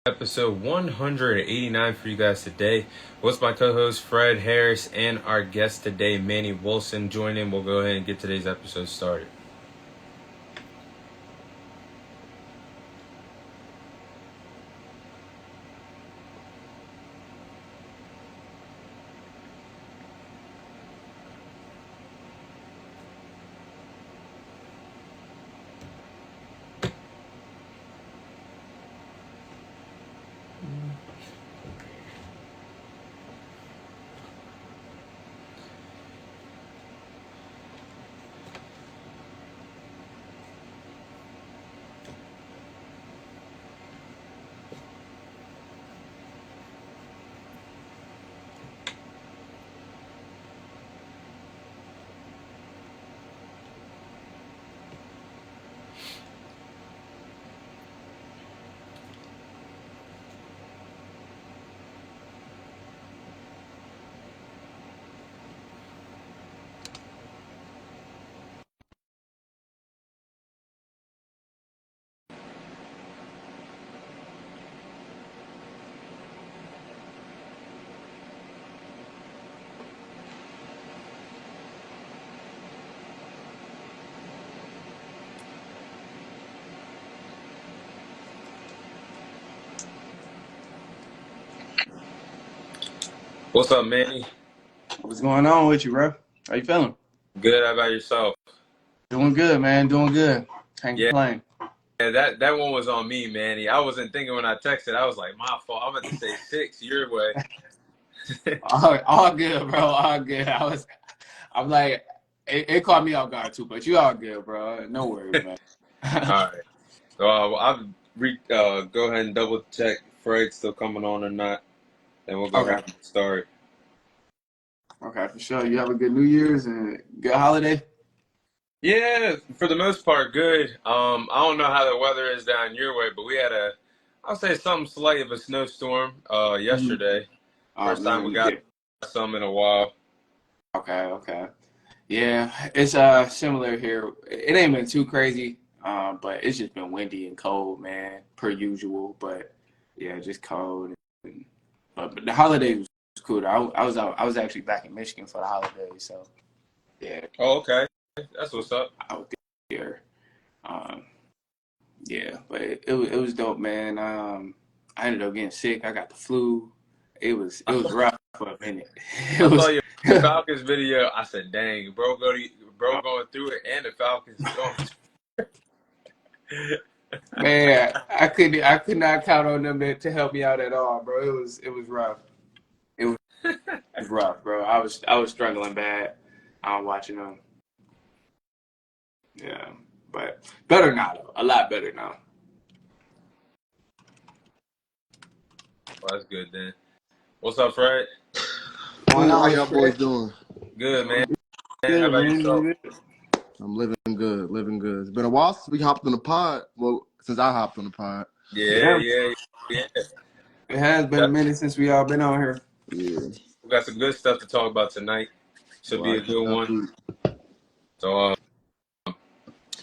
Episode 189 for you guys today. With my co-host Fred Harris and our guest today, Manny Wilson, join in. We'll go ahead and get today's episode started. What's up, Manny? What's going on with you, bro? How you feeling? Good. How about yourself? Doing good, man. Doing good. Can't complain. Yeah, that one was on me, Manny. I wasn't thinking when I texted. I was like, my fault. I meant to say 6 your way. all good, bro. All good. I'm like, it caught me off guard too, but you all good, bro. No worries, man. All right. So I'll go ahead and double check Fred's still coming on or not, and we'll go ahead and start. Okay, for sure. You have a good New Year's and good holiday? Yeah, for the most part, good. I don't know how the weather is down your way, but we had I'll say something slight of a snowstorm yesterday. First time we got some in a while. Okay. Yeah, it's similar here. It ain't been too crazy, but it's just been windy and cold, man, per usual. But yeah, just cold. But the holiday was cool. I was actually back in Michigan for the holiday, so yeah. Oh, okay. That's what's up. Out there. Yeah, but it was dope, man. I ended up getting sick. I got the flu. It was rough for a minute. I saw your Falcons video. I said, "Dang, bro, going through it, and the Falcons going." Man, I could not count on them to help me out at all, bro. It was rough. It was rough, bro. I was struggling bad. Watching them. Yeah, but better now, though. A lot better now. Well, that's good then. What's up, Fred? How y'all boys doing? Good, man. How about yourself? I'm living good. It's been a while since we hopped on the pod. Well, since I hopped on the pod. Yeah. It has been a minute since we all been on here. Yeah. We got some good stuff to talk about tonight. Should be a good one. So,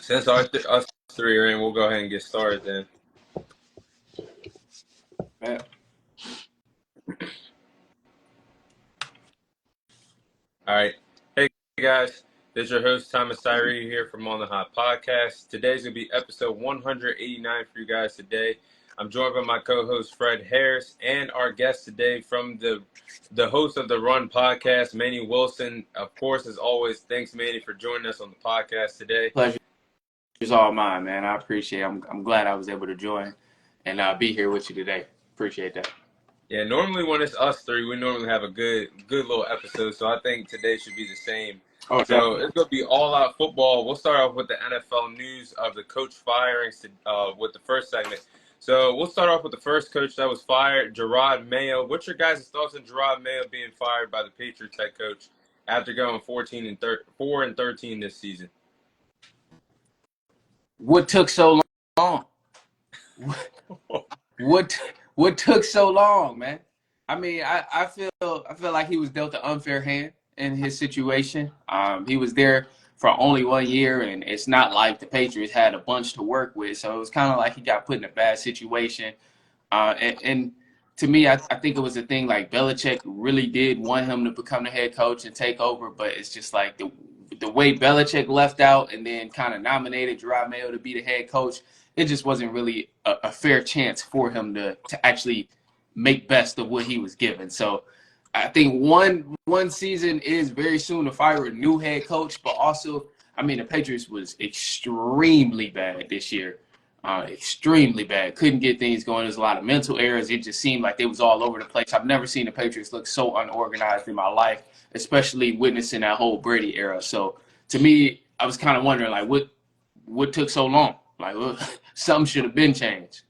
since us three are in, we'll go ahead and get started then. Man. All right. Hey, guys. This is your host, Thomas Tyree, here from Onthehop Podcast. Today's going to be episode 189 for you guys today. I'm joined by my co-host, Fred Harris, and our guest today from the host of the Run podcast, Manny Wilson. Of course, as always, thanks, Manny, for joining us on the podcast today. Pleasure is all mine, man. I appreciate it. I'm glad I was able to join and be here with you today. Appreciate that. Yeah, normally when it's us three, we normally have a good little episode, so I think today should be the same. Oh, so it's going to be all-out football. We'll start off with the NFL news of the coach firings with the first segment. So we'll start off with the first coach that was fired, Gerard Mayo. What's your guys' thoughts on Gerard Mayo being fired by the Patriots head coach after going 4-13 this season? What took so long? What took so long, man? I mean, I feel like he was dealt an unfair hand in his situation. He was there for only 1 year, and it's not like the Patriots had a bunch to work with. So it was kind of like he got put in a bad situation. And to me, I think it was a thing like Belichick really did want him to become the head coach and take over, but it's just like the way Belichick left out and then kind of nominated Gerard Mayo to be the head coach, it just wasn't really a fair chance for him to actually make best of what he was given. So I think one season is very soon to fire a new head coach, but also, I mean, the Patriots was extremely bad this year. Extremely bad. Couldn't get things going. There's a lot of mental errors. It just seemed like they was all over the place. I've never seen the Patriots look so unorganized in my life, especially witnessing that whole Brady era. So to me, I was kind of wondering, like, what took so long? Like, something should have been changed.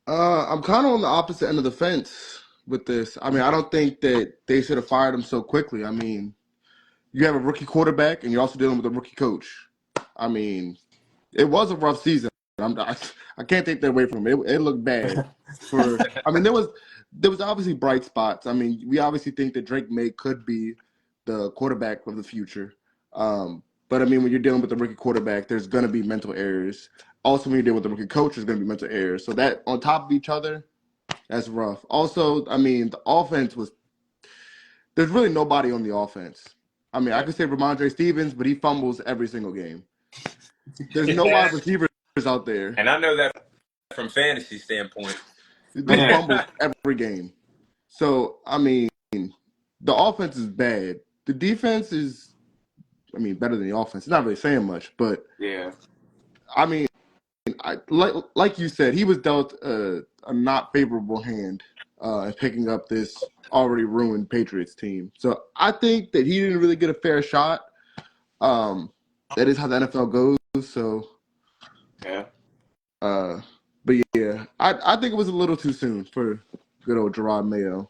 I'm kind of on the opposite end of the fence with this. I mean, I don't think that they should have fired him so quickly. I mean, you have a rookie quarterback, and you're also dealing with a rookie coach. I mean, it was a rough season. I can't take that away from him. It looked bad. I mean, there was obviously bright spots. I mean, we obviously think that Drake May could be the quarterback of the future. But I mean, when you're dealing with a rookie quarterback, there's going to be mental errors. Also, when you're dealing with a rookie coach, there's going to be mental errors. So that on top of each other, that's rough. Also, I mean, the offense was – there's really nobody on the offense. I mean, I could say Ramondre Stevens, but he fumbles every single game. There's no wide receivers out there. And I know that from fantasy standpoint. He fumbles every game. So, I mean, the offense is bad. The defense is, I mean, better than the offense. It's not really saying much, but Yeah. I mean, like you said, he was dealt a not favorable hand in picking up this already ruined Patriots team. So I think that he didn't really get a fair shot. That is how the NFL goes. So, Yeah. but yeah, I think it was a little too soon for good old Gerard Mayo.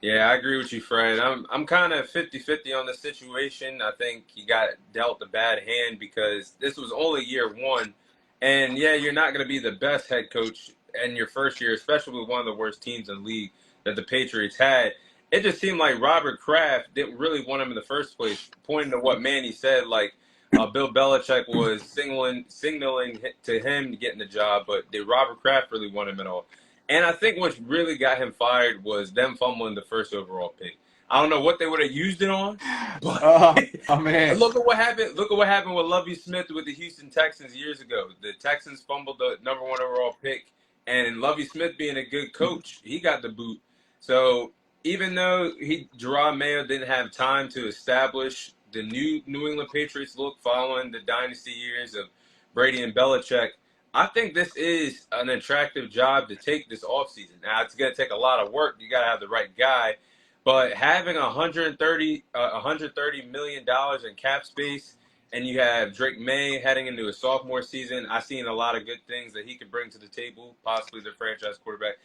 Yeah, I agree with you, Fred. I'm kind of 50-50 on the situation. I think he got dealt a bad hand because this was only year one. And yeah, you're not going to be the best head coach in your first year, especially with one of the worst teams in the league that the Patriots had. It just seemed like Robert Kraft didn't really want him in the first place, pointing to what Manny said, like Bill Belichick was signaling to him to get in the job, but did Robert Kraft really want him at all? And I think what really got him fired was them fumbling the first overall pick. I don't know what they would have used it on, but Oh man. look at what happened. Look at what happened with Lovie Smith with the Houston Texans years ago. The Texans fumbled the number one overall pick, and Lovie Smith being a good coach, he got the boot. So even though Gerard Mayo didn't have time to establish the New England Patriots look following the dynasty years of Brady and Belichick, I think this is an attractive job to take this offseason. Now, it's going to take a lot of work. You got to have the right guy. But having $130 million in cap space, and you have Drake May heading into a sophomore season, I've seen a lot of good things that he could bring to the table, possibly the franchise quarterback.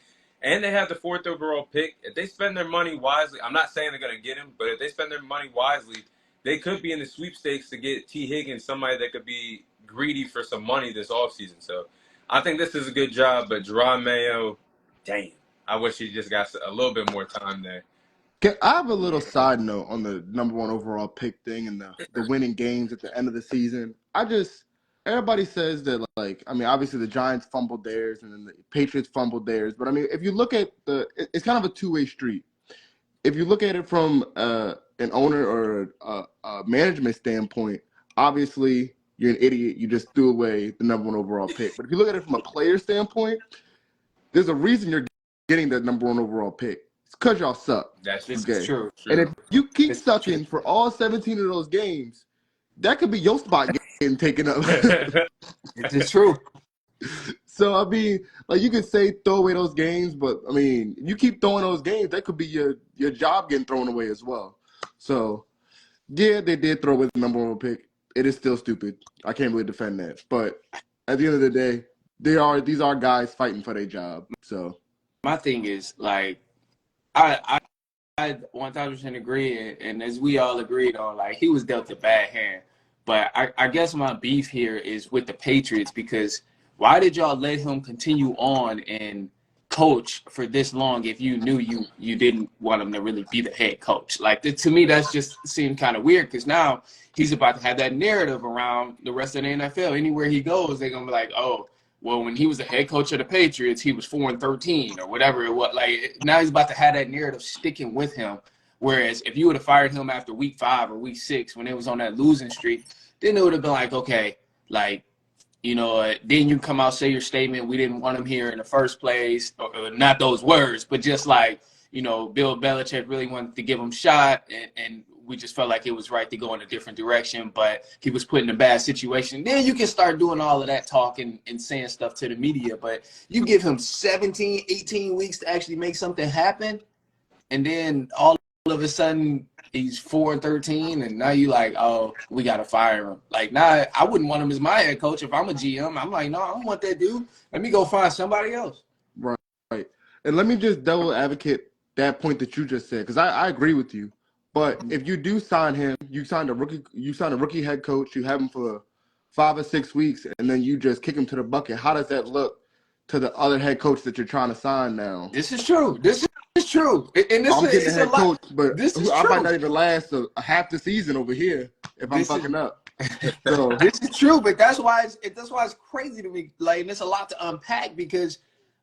And they have the fourth overall pick. If they spend their money wisely, I'm not saying they're going to get him, but if they spend their money wisely, they could be in the sweepstakes to get T. Higgins, somebody that could be greedy for some money this offseason. So I think this is a good job, but Gerard Mayo, damn, I wish he just got a little bit more time there. I have a little side note on the number one overall pick thing and the winning games at the end of the season. Everybody says that, like, I mean, obviously the Giants fumbled theirs and then the Patriots fumbled theirs. But, I mean, if you look at it's kind of a two-way street. If you look at it from an owner or a management standpoint, obviously you're an idiot. You just threw away the number one overall pick. But if you look at it from a player standpoint, there's a reason you're getting that number one overall pick. It's because y'all suck. That's true. And if you keep sucking for all 17 of those games, that could be your spot getting taken up. It's true. So, I mean, like, you could say throw away those games, but, I mean, if you keep throwing those games, that could be your job getting thrown away as well. So, yeah, they did throw away the number one pick. It is still stupid. I can't really defend that. But at the end of the day, these are guys fighting for their job. So My thing is, like, I 1000% agree, and as we all agreed on, like, he was dealt a bad hand. But I guess my beef here is with the Patriots, because why did y'all let him continue on and coach for this long if you knew you didn't want him to really be the head coach? Like, to me, that's just seemed kind of weird, because now he's about to have that narrative around the rest of the NFL. Anywhere he goes, they're going to be like, oh, well, when he was the head coach of the Patriots, he was 4-13 or whatever it was. Like now he's about to have that narrative sticking with him. Whereas if you would have fired him after week 5 or week 6 when it was on that losing streak, then it would have been like, okay, like, then you come out, say your statement, we didn't want him here in the first place, or not those words, but just like, Bill Belichick really wanted to give him a shot, and we just felt like it was right to go in a different direction, but he was put in a bad situation. Then you can start doing all of that talking and saying stuff to the media, but you give him 17, 18 weeks to actually make something happen, and then all of a sudden he's 4-13, and now you like, oh, we gotta fire him. Like, nah, I wouldn't want him as my head coach if I'm a GM. I'm like, no, I don't want that dude. Let me go find somebody else. Right. And let me just double advocate that point that you just said, because I agree with you. But if you do sign him, you sign a rookie head coach, you have him for 5 or 6 weeks, and then you just kick him to the bucket. How does that look to the other head coach that you're trying to sign now? This is true. This is true. And I'm getting a head coach, but this is I true. might not even last a half the season over here if I'm fucking up. So this is true, but that's why it's crazy to me. Like, and it's a lot to unpack because,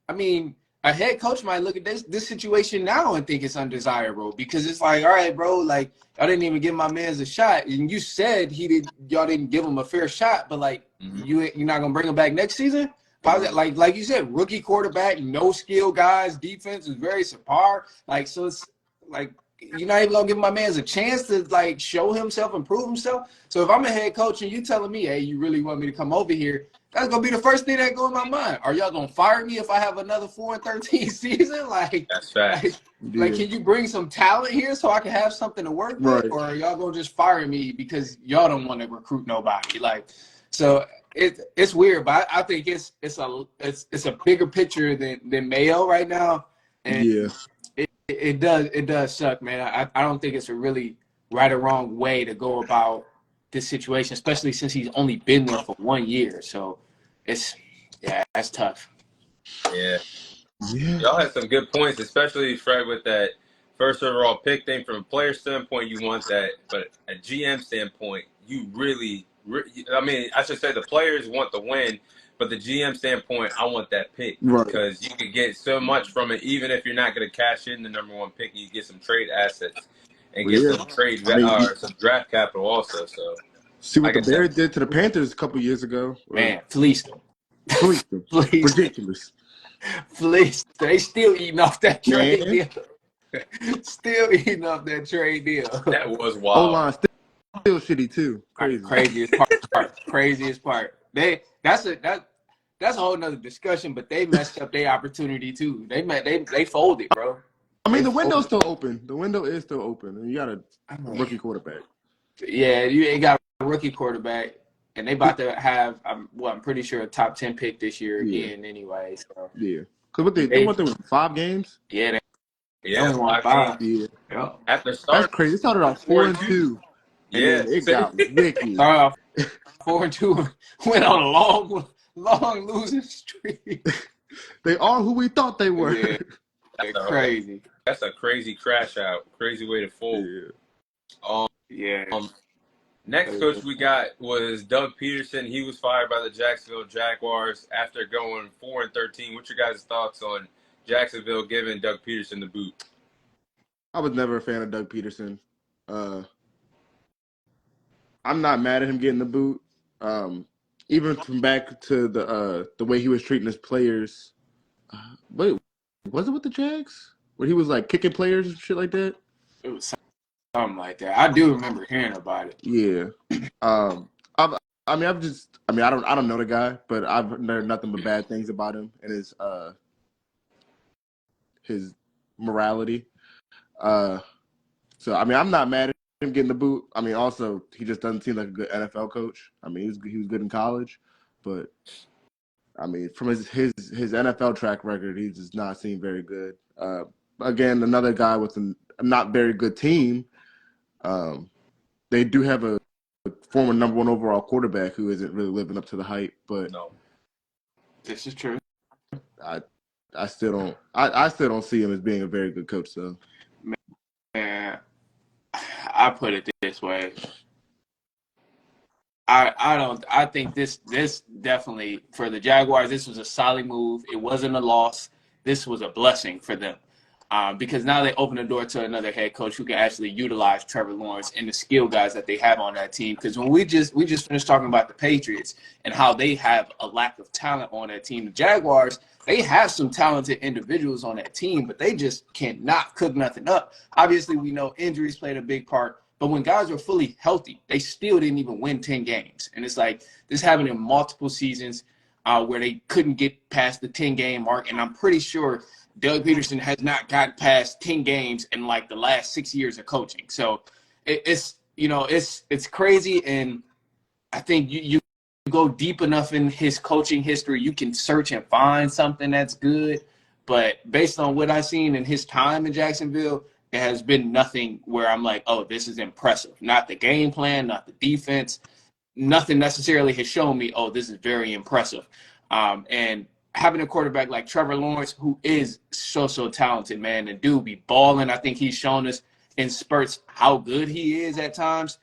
I mean, a head coach might look at this situation now and think it's undesirable because it's like, all right, bro, like I didn't even give my man's a shot, and you said y'all didn't give him a fair shot, but like you're not gonna bring him back next season. Like you said, rookie quarterback, no skill guys, defense is very subpar. Like, so it's like you're not even gonna give my man's a chance to like show himself and prove himself. So if I'm a head coach and you telling me, hey, you really want me to come over here, that's gonna be the first thing that go in my mind. Are y'all gonna fire me if I have another 4-13 season? Like, That's facts. like, can you bring some talent here so I can have something to work with, or are y'all gonna just fire me because y'all don't want to recruit nobody? Like, so it's weird, but I think it's a bigger picture than Mayo right now, and yeah. it does suck, man. I don't think it's a really right or wrong way to go about this situation, especially since he's only been there for 1 year. So that's tough. Yeah. Y'all had some good points, especially Fred with that first overall pick thing. From a player standpoint, you want that, but a GM standpoint, you really, I mean, I should say the players want the win, but the GM standpoint, I want that pick because you could get so much from it, even if you're not going to cash in the number 1 pick. You get some trade assets and get some some draft capital also. So see what the Bears did to the Panthers a couple years ago. Man, fleeced them. Fleeced them. Ridiculous. Fleeced. They still eating off that trade deal. Still eating off that trade deal. That was wild. O-line still shitty too. Crazy. Craziest part. That's a whole nother discussion, but they messed up their opportunity too. They folded, bro. I mean, the window's still open. The window is still open, and you got a rookie quarterback. Yeah, you ain't got a rookie quarterback, and they about to have, I'm pretty sure a top 10 pick this year again. Anyway, so yeah, because they went through 5 games. Yeah, they only won 5. Yeah, after start, that's crazy. It started off 4-2. Yeah, and then it got wicked. Started off 4-2, went on a long losing streak. They are who we thought they were. Yeah, crazy. That's a crazy crash out. Crazy way to fold. Next coach we got was Doug Peterson. He was fired by the Jacksonville Jaguars after going 4-13. What's your guys' thoughts on Jacksonville giving Doug Peterson the boot? I was never a fan of Doug Peterson. I'm not mad at him getting the boot. Even from back to the way he was treating his players. Wait, was it with the Jags? Where he was like kicking players and shit like that? It was something like that. I do remember hearing about it. Yeah. I don't know the guy, but I've heard nothing but bad things about him and his morality. So I mean, I'm not mad at him getting the boot. I mean, also he just doesn't seem like a good NFL coach. I mean, he was good in college, but I mean, from his NFL track record, he does not seem very good. Again, another guy with a not very good team. They do have a former number 1 overall quarterback who isn't really living up to the hype, but no, this is true. I still don't see him as being a very good coach. So, man, I put it this way: I think this definitely for the Jaguars, this was a solid move. It wasn't a loss. This was a blessing for them. Because now they open the door to another head coach who can actually utilize Trevor Lawrence and the skill guys that they have on that team. Because when we just finished talking about the Patriots and how they have a lack of talent on that team, the Jaguars, they have some talented individuals on that team, but they just cannot cook nothing up. Obviously, we know injuries played a big part, but when guys were fully healthy, they still didn't even win 10 games. And it's like this happened in multiple seasons where they couldn't get past the 10-game mark. And I'm pretty sure Doug Peterson has not gotten past 10 games in like the last 6 years of coaching. So it's crazy. And I think you go deep enough in his coaching history, you can search and find something that's good. But based on what I've seen in his time in Jacksonville, it has been nothing where I'm like, oh, this is impressive. Not the game plan, not the defense. Nothing necessarily has shown me, oh, this is very impressive. And having a quarterback like Trevor Lawrence, who is so talented, man, and dude be balling. I think he's shown us in spurts how good he is at times.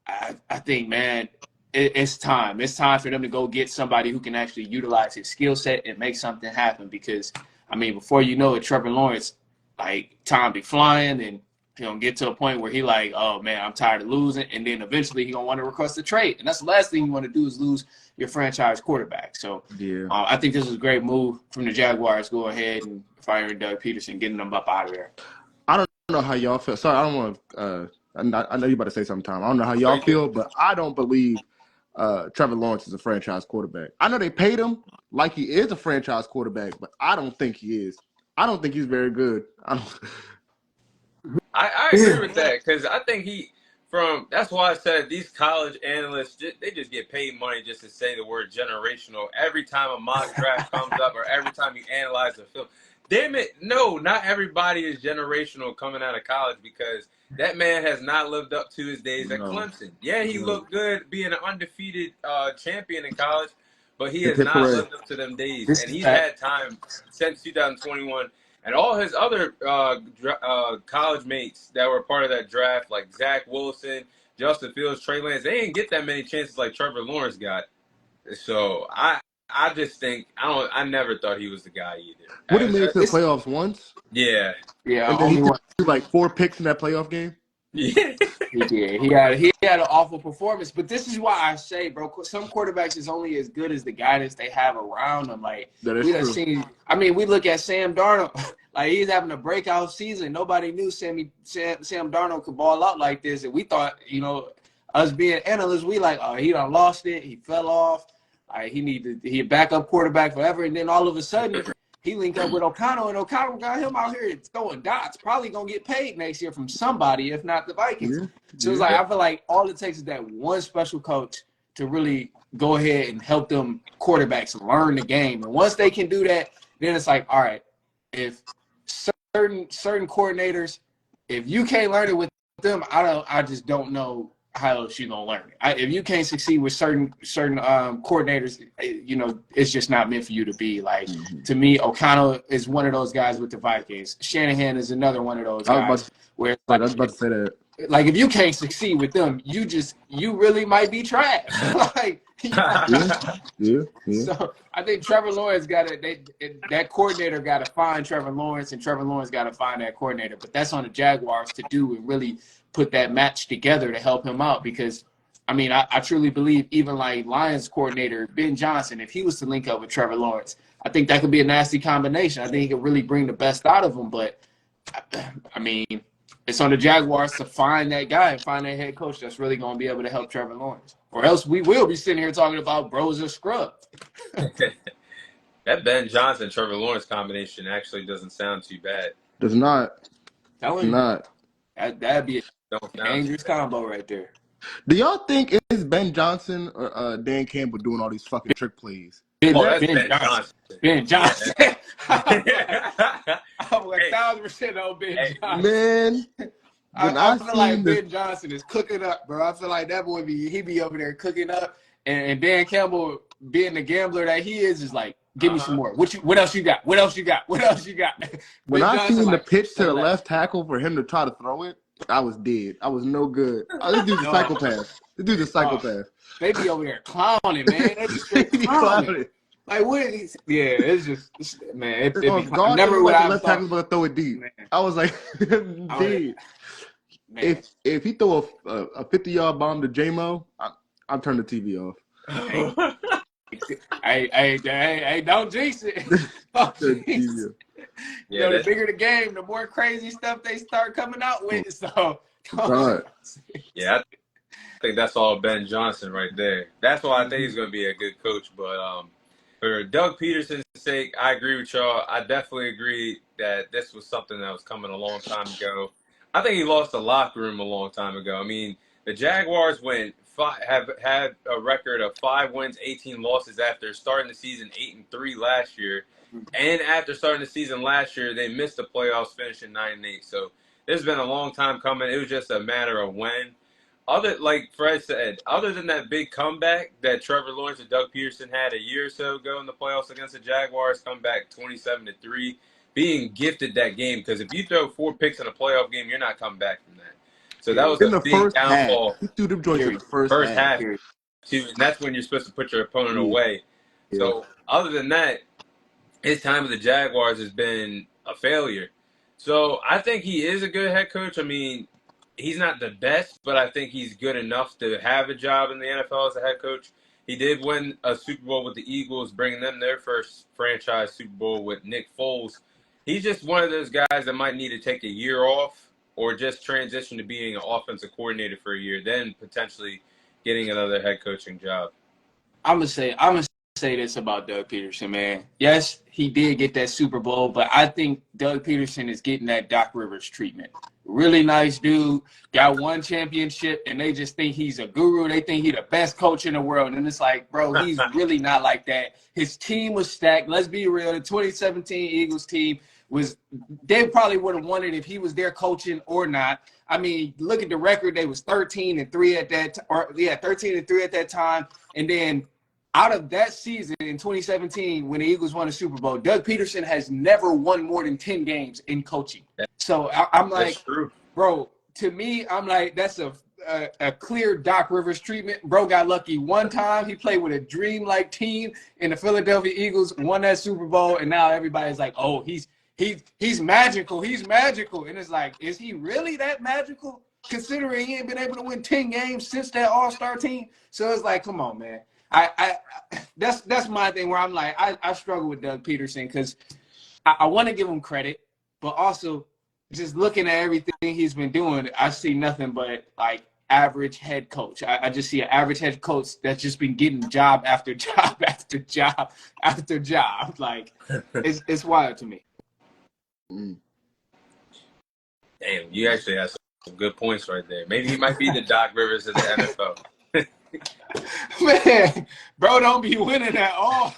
I think, man, it's time. It's time for them to go get somebody who can actually utilize his skill set and make something happen. Because, I mean, before you know it, Trevor Lawrence, like, time be flying, and he's going to get to a point where he like, oh, man, I'm tired of losing. And then eventually he's going to want to request a trade. And that's the last thing you want to do is lose your franchise quarterback. So yeah, I think this is a great move from the Jaguars. Go ahead and firing Doug Peterson, getting them up out of there. I don't know how y'all feel. Sorry, I don't want to I know you're about to say something, Tom. I don't know how y'all feel, but I don't believe Trevor Lawrence is a franchise quarterback. I know they paid him like he is a franchise quarterback, but I don't think he is. I don't think he's very good. I agree with that because I think that's why I said these college analysts, they just get paid money just to say the word generational every time a mock draft comes up or every time you analyze a film. Damn it, no, not everybody is generational coming out of college because that man has not lived up to his days at Clemson. Yeah, he looked good being an undefeated champion in college, but he has not lived up to them days. And he's had time since 2021. And all his other college mates that were part of that draft, like Zach Wilson, Justin Fields, Trey Lance, they didn't get that many chances like Trevor Lawrence got. So I just think I never thought he was the guy either. What he made to the playoffs once? Yeah. And then he threw like 4 picks in that playoff game. Yeah. He did. He had an awful performance. But this is why I say, bro, some quarterbacks is only as good as the guidance they have around them. Like that is true. We look at Sam Darnold. Like he's having a breakout season. Nobody knew Sam Darnold could ball out like this, and we thought, us being analysts, we like, oh, he done lost it. He fell off. Like he a backup quarterback forever, and then all of a sudden he linked up with O'Connell, and O'Connell got him out here throwing dots. Probably gonna get paid next year from somebody, if not the Vikings. Yeah. So it's like I feel like all it takes is that one special coach to really go ahead and help them quarterbacks learn the game. And once they can do that, then it's like, all right, if certain coordinators, if you can't learn it with them, I just don't know how else you gonna learn it. If you can't succeed with certain coordinators, it's just not meant for you to be. Like to me, O'Connell is one of those guys with the Vikings. Shanahan is another one of those guys. I was about to say that. Like if you can't succeed with them, you really might be trash. Like yeah. So I think Trevor Lawrence that coordinator got to find Trevor Lawrence, and Trevor Lawrence got to find that coordinator. But that's on the Jaguars to do and really put that match together to help him out. Because I truly believe even like Lions coordinator Ben Johnson, if he was to link up with Trevor Lawrence, I think that could be a nasty combination. I think he could really bring the best out of him. But it's on the Jaguars to find that guy and find that head coach that's really going to be able to help Trevor Lawrence. Or else we will be sitting here talking about bros or scrub. That Ben Johnson Trevor Lawrence combination actually doesn't sound too bad. Does not. That'd be a dangerous combo right there. Do y'all think it's Ben Johnson or Dan Campbell doing all these fucking trick plays? That's Ben Johnson. Ben Johnson. I'm 1,000% on Ben Johnson. Man. I feel like Ben Johnson is cooking up, bro. I feel like that boy he be over there cooking up, and Dan Campbell, being the gambler that he is like, give me some more. What else you got? What else you got? What else you got? When I seen the pitch to the left tackle for him to try to throw it, I was dead. I was no good. This dude's a psychopath. The dude's a psychopath. They be over there clowning, man. They be They straight be clowning. clowning. Like, what is he? Yeah, it's just, man, it be On guard, it never looked would like I the have left thought, tackle's about to throw it deep. man. I was like, I would, dude, man. if he throw a 50-yard bomb to J-Mo, I'm turning the TV off. Hey, don't jinx it. Don't jinx it. You know, the bigger the game, the more crazy stuff they start coming out with. So, yeah, I think that's all Ben Johnson right there. That's why I think he's going to be a good coach. But for Doug Peterson's sake, I agree with y'all. I definitely agree that this was something that was coming a long time ago. I think he lost the locker room a long time ago. I mean, the Jaguars have had a record of 5 wins, 18 losses after starting the season 8-3 last year. And after starting the season last year, they missed the playoffs, finishing 9-8. So this has been a long time coming. It was just a matter of when. Like Fred said, other than that big comeback that Trevor Lawrence and Doug Peterson had a year or so ago in the playoffs against the Jaguars, come back 27-3, being gifted that game, because if you throw 4 picks in a playoff game, you're not coming back from that. So that was in a the big first half, downfall. he threw them joints in the first half, half. too, and that's when you're supposed to put your opponent away. Yeah. So other than that, his time with the Jaguars has been a failure. So I think he is a good head coach. I mean, he's not the best, but I think he's good enough to have a job in the NFL as a head coach. He did win a Super Bowl with the Eagles, bringing them their first franchise Super Bowl with Nick Foles. He's just one of those guys that might need to take a year off or just transition to being an offensive coordinator for a year, then potentially getting another head coaching job. I'm gonna say this about Doug Peterson, man. Yes, he did get that Super Bowl, but I think Doug Peterson is getting that Doc Rivers treatment. Really nice dude, got 1 championship, and they just think he's a guru. They think he's the best coach in the world. And it's like, bro, he's really not like that. His team was stacked. Let's be real. The 2017 Eagles team they probably would have won it if he was there coaching or not. I mean, look at the record. They was 13-3 at that 13-3 at that time. And then out of that season in 2017, when the Eagles won a Super Bowl, Doug Peterson has never won more than 10 games in coaching. So I'm like, bro, to me, I'm like, that's a clear Doc Rivers treatment. Bro got lucky one time. He played with a dream-like team, and the Philadelphia Eagles won that Super Bowl, and now everybody's like, oh, he's magical. He's magical. And it's like, is he really that magical, considering he ain't been able to win 10 games since that All-Star team? So it's like, come on, man. That's my thing where I'm like, I struggle with Doug Peterson because I want to give him credit, but also just looking at everything he's been doing, I see nothing but like average head coach. I just see an average head coach that's just been getting job after job after job after job. Like it's wild to me. Damn, you actually have some good points right there. Maybe he might be the Doc Rivers of the NFL. Man, bro, don't be winning at all.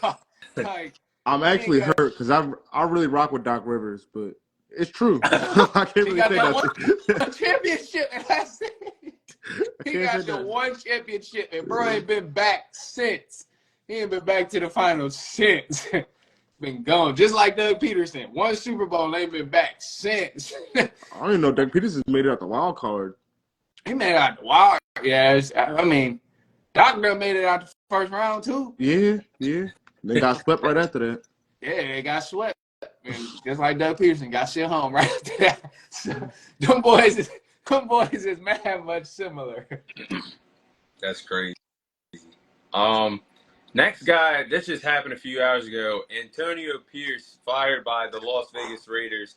Like, I'm actually hurt because I really rock with Doc Rivers, but it's true. I can't really say that. One championship, and that's it. He got the 1 championship, and bro ain't been back since. He ain't been back to the finals since. Been gone, just like Doug Peterson. 1 Super Bowl, ain't been back since. I don't even know Doug Peterson made it out the wild card. He made it out the wild. Yeah, I mean, Doc done made it out the first round too. Yeah. They got swept right after that. Yeah, they got swept. And just like Doug Peterson got sent home right after that. So, them boys is mad much similar. That's crazy. Next guy, this just happened a few hours ago. Antonio Pierce fired by the Las Vegas Raiders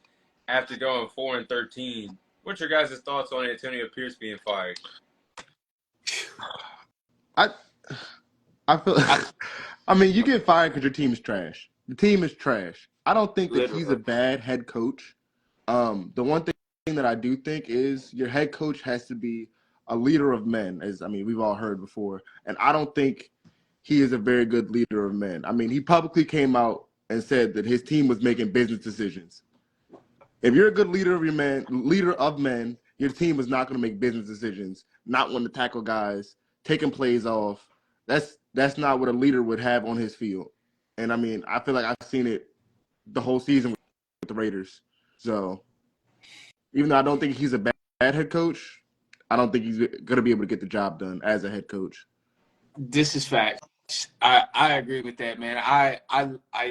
after going 4-13. What's your guys' thoughts on Antonio Pierce being fired? I feel. I mean, you get fired because your team is trash. The team is trash. I don't think that he's a bad head coach. The one thing that I do think is your head coach has to be a leader of men, as we've all heard before, and I don't think he is a very good leader of men. I mean, he publicly came out and said that his team was making business decisions. If you're a good leader of men, your team is not going to make business decisions, not want to tackle guys, taking plays off. That's not what a leader would have on his field. And I feel like I've seen it the whole season with the Raiders. So even though I don't think he's a bad head coach, I don't think he's going to be able to get the job done as a head coach. This is facts. I agree with that, man. I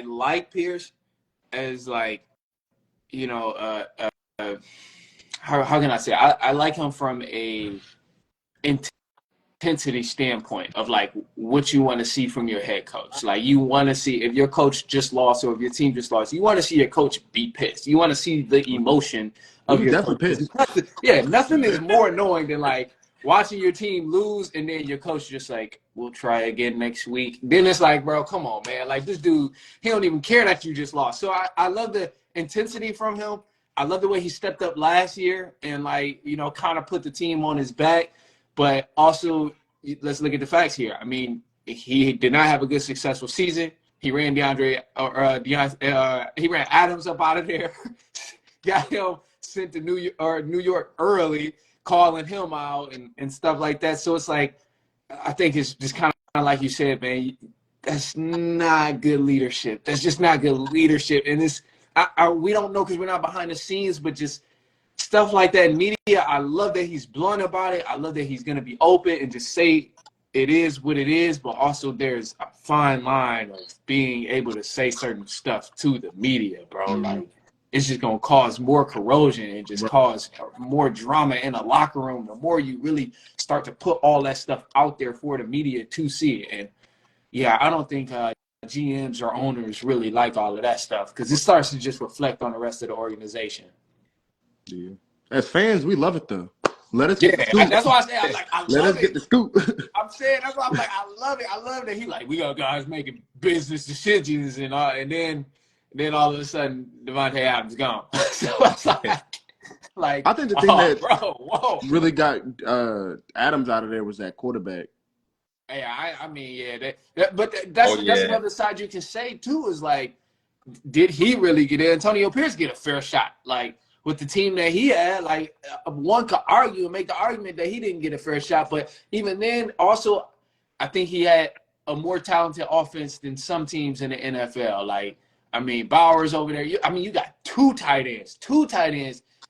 like Pierce as like, you know, how can I say? I like him from a intensity standpoint of like what you want to see from your head coach. Like you want to see if your coach just lost or if your team just lost, you want to see your coach be pissed. You want to see the emotion He of was your definitely coach. pissed. Nothing is more annoying than like watching your team lose and then your coach just like, we'll try again next week. Then it's like, bro, come on, man. Like this dude, he don't even care that you just lost. So I love the intensity from him. I love the way he stepped up last year and like, you know, kind of put the team on his back. But also, let's look at the facts here. I mean, he did not have a good, successful season. He ran he ran Adams up out of there, got him sent to New York early, calling him out and stuff like that. So it's like, I think it's just kind of like you said, man. That's not good leadership. That's just not good leadership. And it's we don't know because we're not behind the scenes, but just stuff like that in media. I love that he's blunt about it. I love that he's going to be open and just say it is what it is, but also there's a fine line of being able to say certain stuff to the media, bro. Mm-hmm. Like it's just going to cause more corrosion and just cause more drama in a locker room. The more you really start to put all that stuff out there for the media to see it. And yeah, I don't think GMs or owners really like all of that stuff because it starts to just reflect on the rest of the organization. Yeah. As fans, we love it though. Let us get the scoop. That's why I say I'm like I Let love us it. get the scoop. I'm saying that's why I'm like I love it. I love that he like we got guys making business decisions and then all of a sudden Devontae Adams gone. So it's like I think the thing that really got Adams out of there was that quarterback. Yeah, I mean, yeah, that's another side you can say too is like, did he really get Antonio Pierce get a fair shot? Like with the team that he had, like one could argue and make the argument that he didn't get a fair shot, but even then, also, I think he had a more talented offense than some teams in the NFL. Like, I mean, Bowers over there. You got two tight ends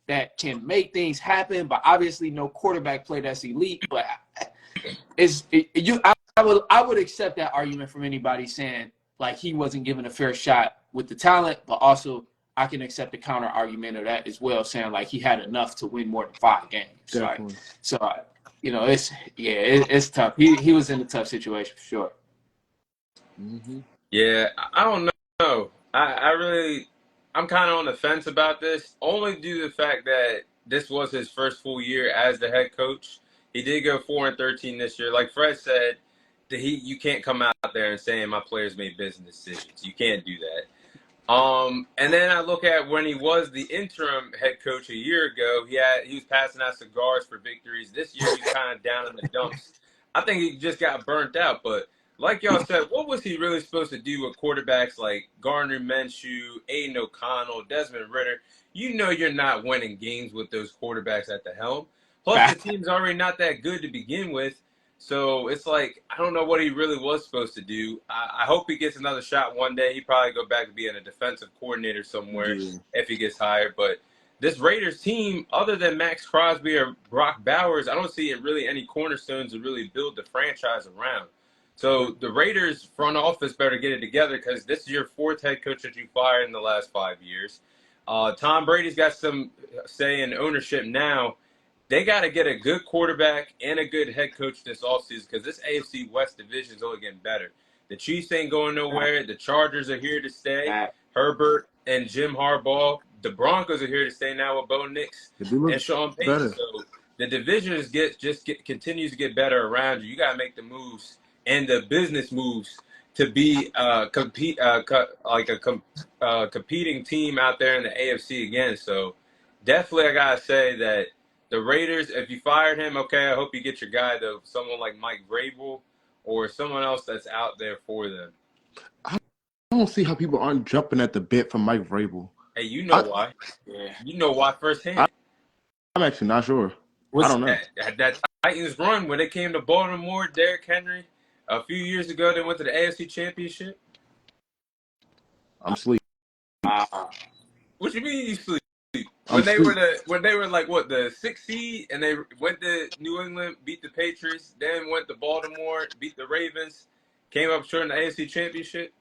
that can make things happen, but obviously no quarterback play that's elite. But I would accept that argument from anybody saying like he wasn't given a fair shot with the talent, but also I can accept the counter argument of that as well, saying like he had enough to win more than 5 games. Definitely. It's tough. He was in a tough situation for sure. Mm-hmm. Yeah, I don't know. I'm kind of on the fence about this, only due to the fact that this was his first full year as the head coach. He did go 4-13 this year. Like Fred said, you can't come out there and saying my players made business decisions. You can't do that. And then I look at when he was the interim head coach a year ago, he was passing out cigars for victories. This year he's kind of down in the dumps. I think he just got burnt out. But like y'all said, what was he really supposed to do with quarterbacks like Gardner Minshew, Aiden O'Connell, Desmond Ritter? You know you're not winning games with those quarterbacks at the helm. Plus the team's already not that good to begin with. So it's like, I don't know what he really was supposed to do. I hope he gets another shot one day. He'd probably go back to being a defensive coordinator somewhere if he gets hired. But this Raiders team, other than Max Crosby or Brock Bowers, I don't see really any cornerstones to really build the franchise around. So the Raiders front office better get it together because this is your 4th head coach that you fired in the last 5 years. Tom Brady's got some say in ownership now. They got to get a good quarterback and a good head coach this offseason because this AFC West division is only getting better. The Chiefs ain't going nowhere. The Chargers are here to stay. Herbert and Jim Harbaugh. The Broncos are here to stay now with Bo Nix and Sean Payton. So the division continues to get better around you. You got to make the moves and the business moves to be competing team out there in the AFC again. So definitely I got to say that the Raiders, if you fired him, okay, I hope you get your guy, though, someone like Mike Vrabel or someone else that's out there for them. I don't see how people aren't jumping at the bit for Mike Vrabel. Hey, you know why. Yeah. You know why firsthand. I'm actually not sure. I don't know. That Titans run when they came to Baltimore, Derrick Henry, a few years ago, they went to the AFC Championship. I'm asleep. What you mean you sleep? I'm sweet. when they were like what, the 6th seed, and they went to New England, beat the Patriots, then went to Baltimore, beat the Ravens, came up short in the AFC Championship.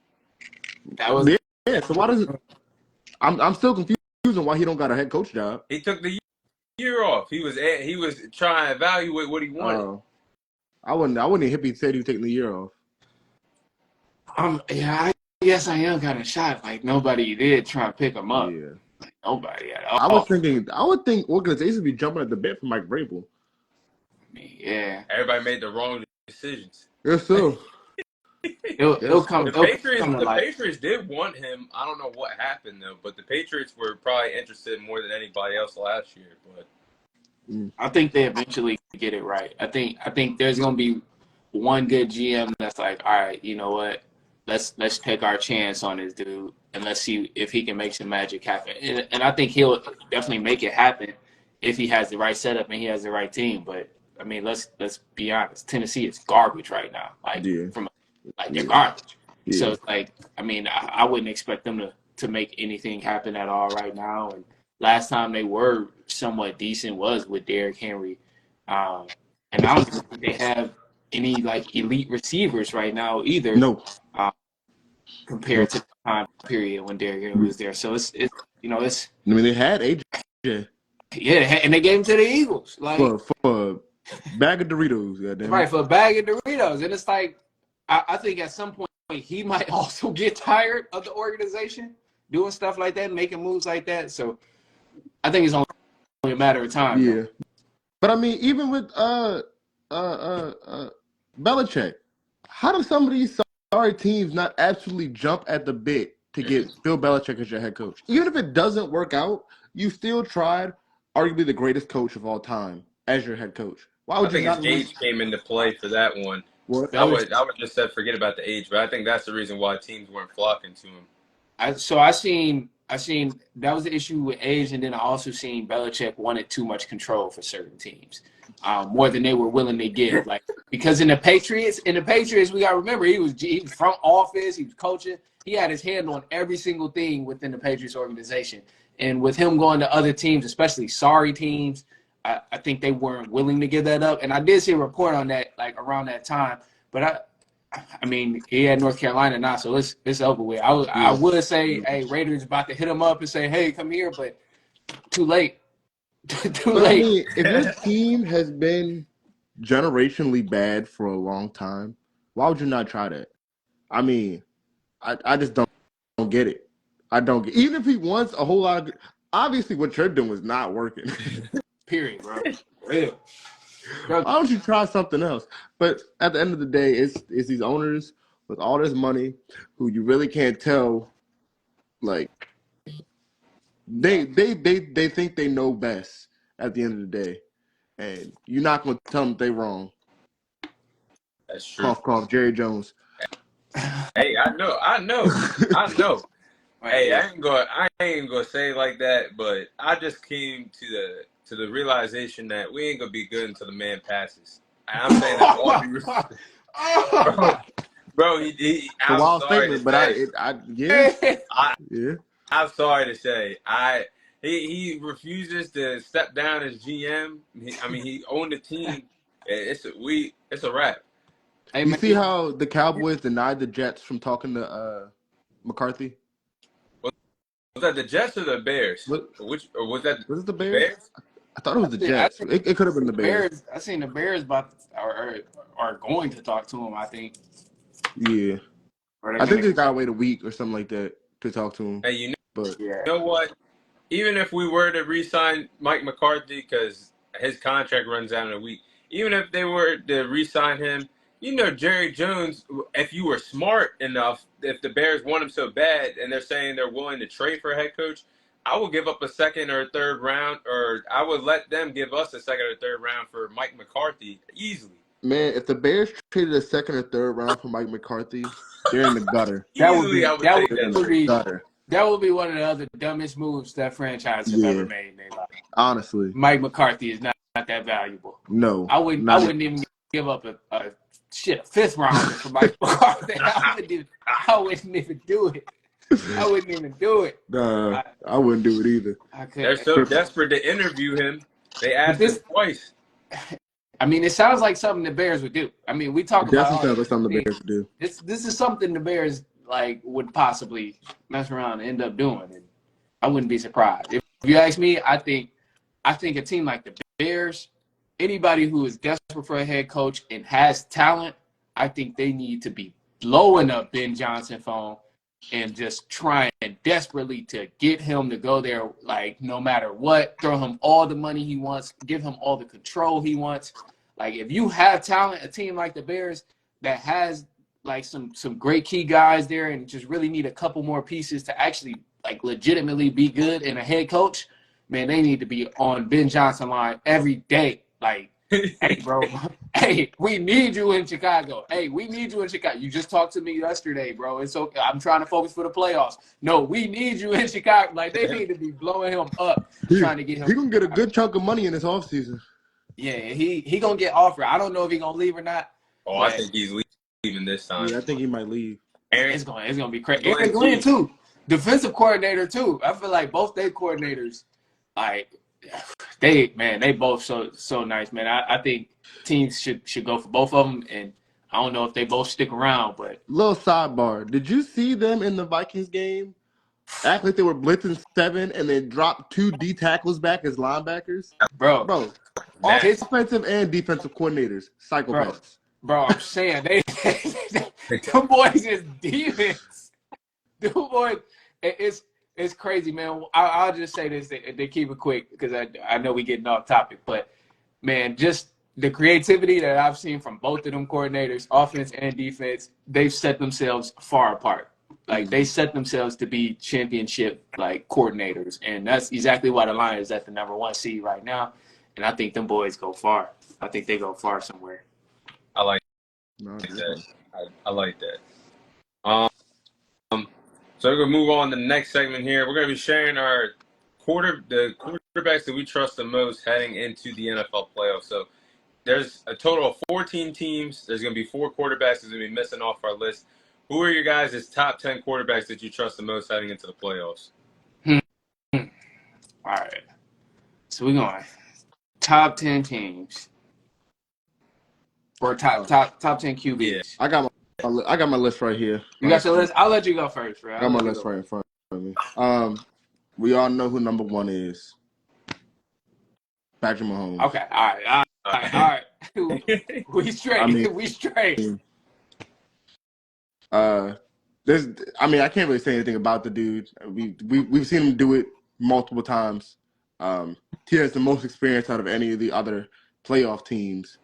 That was Yeah. So why does it? I'm still confused on why he don't got a head coach job. He took the year off. He was trying to evaluate what he wanted. I wouldn't hit he said he was taking the year off. I guess I am kind of shocked. Like nobody did try to pick him up. Yeah. Like, nobody at all. I would think organizations be jumping at the bit for Mike Vrabel. I mean, yeah. Everybody made the wrong decisions. Yes, sir. It'll come. The Patriots did want him. I don't know what happened though, but the Patriots were probably interested more than anybody else last year. But I think they eventually get it right. I think there's gonna be one good GM that's like, all right, you know what? Let's take our chance on this dude and let's see if he can make some magic happen. And I think he'll definitely make it happen if he has the right setup and he has the right team. But I mean, let's be honest. Tennessee is garbage right now. They're garbage. Yeah. So it's like, I mean, I wouldn't expect them to make anything happen at all right now. And last time they were somewhat decent was with Derrick Henry. And I don't think they have any like elite receivers right now either. No. Compared to the time period when Derrick Henry was there. So it's. I mean, they had AJ. Yeah, and they gave him to the Eagles. Like for a bag of Doritos, goddamn. Right, for a bag of Doritos. And it's like, I think at some point he might also get tired of the organization doing stuff like that, making moves like that. So I think it's only a matter of time. Yeah. But I mean, even with Belichick, how do some of these sorry teams not absolutely jump at the bit to get Bill Belichick as your head coach? Even if it doesn't work out, you still tried arguably the greatest coach of all time as your head coach. Why would I think his age came into play for that one. What? I would just say forget about the age, but I think that's the reason why teams weren't flocking to him. I seen that was the issue with age, and then I also seen Belichick wanted too much control for certain teams, more than they were willing to give. Like because in the Patriots, we gotta remember he was front office, he was coaching, he had his hand on every single thing within the Patriots organization. And with him going to other teams, especially sorry teams, I think they weren't willing to give that up. And I did see a report on that like around that time, but I mean, he had North Carolina now, so it's over with. I would say, hey, Raiders about to hit him up and say, hey, come here, but too late. Too late. I mean, if your team has been generationally bad for a long time, why would you not try that? I mean, I just don't get it. I don't get even if he wants a whole lot of obviously what you're doing is not working. Period, bro. Real. Why don't you try something else? But at the end of the day, it's these owners with all this money who you really can't tell. Like they think they know best at the end of the day, and you're not gonna tell them they're wrong. That's true. Cough, cough, Jerry Jones. Hey, I know. Hey, I ain't gonna say it like that, but I just came to the realization that we ain't gonna be good until the man passes. And I'm saying that all due respect. Bro, I'm wild sorry statement, but yeah. I'm sorry to say, he refuses to step down as GM. He owned the team. It's a wrap. Hey, you see how the Cowboys denied the Jets from talking to McCarthy? Was that the Jets or the Bears? Was it the Bears? I thought it was the Jets. It could have been the Bears. I seen the Bears are going to talk to him, I think. Yeah. I think they gotta wait a week or something like that to talk to him. Hey, you know what? Even if we were to re-sign Mike McCarthy because his contract runs out in a week, even if they were to re-sign him, Jerry Jones, if you were smart enough, if the Bears want him so bad and they're saying they're willing to trade for a head coach, I would give up a second or a third round, or I would let them give us a second or third round for Mike McCarthy easily. Man, if the Bears traded a second or third round for Mike McCarthy, they're in the gutter. That would be one of the other dumbest moves that franchise has ever made in their life. Honestly, Mike McCarthy is not that valuable. No, I wouldn't even give up a fifth rounder for Mike McCarthy. I wouldn't even do it. I wouldn't even do it. I wouldn't do it either. I They're could, so desperate to interview him. They but asked him this, twice. I mean, it sounds like something the Bears would do. I mean, we talk It about definitely all sounds like the something the things. Bears would do. This is something the Bears like would possibly mess around and end up doing, and I wouldn't be surprised. If you ask me, I think a team like the Bears, anybody who is desperate for a head coach and has talent, I think they need to be blowing up Ben Johnson phone and just trying desperately to get him to go there, like no matter what, throw him all the money he wants, give him all the control he wants. Like if you have talent, a team like the Bears that has like some great key guys there and just really need a couple more pieces to actually like legitimately be good and a head coach, man, they need to be on Ben Johnson line every day. Like, hey, bro, hey, we need you in Chicago. Hey, we need you in Chicago. You just talked to me yesterday, bro. It's okay. I'm trying to focus for the playoffs. No, we need you in Chicago. Like, they need to be blowing him up, trying to get him. He gonna get a good chunk of money in this offseason. Yeah, he gonna get offered. I don't know if he gonna leave or not, Oh, I but think he's leaving this time. Yeah, I think he might leave. Aaron it's gonna be crazy. Glenn, Aaron Glenn too. too, defensive coordinator too. I feel like both their coordinators, like they both so nice, man. I think teams should go for both of them, and I don't know if they both stick around, but Little sidebar. Did you see them in the Vikings game? Act like they were blitzing 7 and then dropped 2 D tackles back as linebackers? bro, Bro, his offensive and defensive coordinators, bro, psychopaths. I'm saying them boys is demons. Them boys, it's crazy, man. I'll just say this to keep it quick because I know we getting off topic, but man, just the creativity that I've seen from both of them coordinators, offense and defense, they've set themselves far apart. Like they set themselves to be championship like coordinators, and that's exactly why the Lions at the number 1 seed right now. And I think them boys go far. I think they go far somewhere. I like No, that. I like that. So we're gonna move on to the next segment here. We're gonna be sharing the quarterbacks that we trust the most heading into the NFL playoffs. So there's a total of 14 teams. There's gonna be 4 quarterbacks that's gonna be missing off our list. Who are your guys' top 10 quarterbacks that you trust the most heading into the playoffs? All right. So we're going top 10 teams or top 10 QBs. Yeah. I got my list right here. You got your list? I'll let you go first, bro. I got my list right in front of me. We all know who number 1 is. Patrick Mahomes. Okay. All right. We straight. I mean, we straight. I can't really say anything about the dude. We've seen him do it multiple times. He has the most experience out of any of the other playoff teams,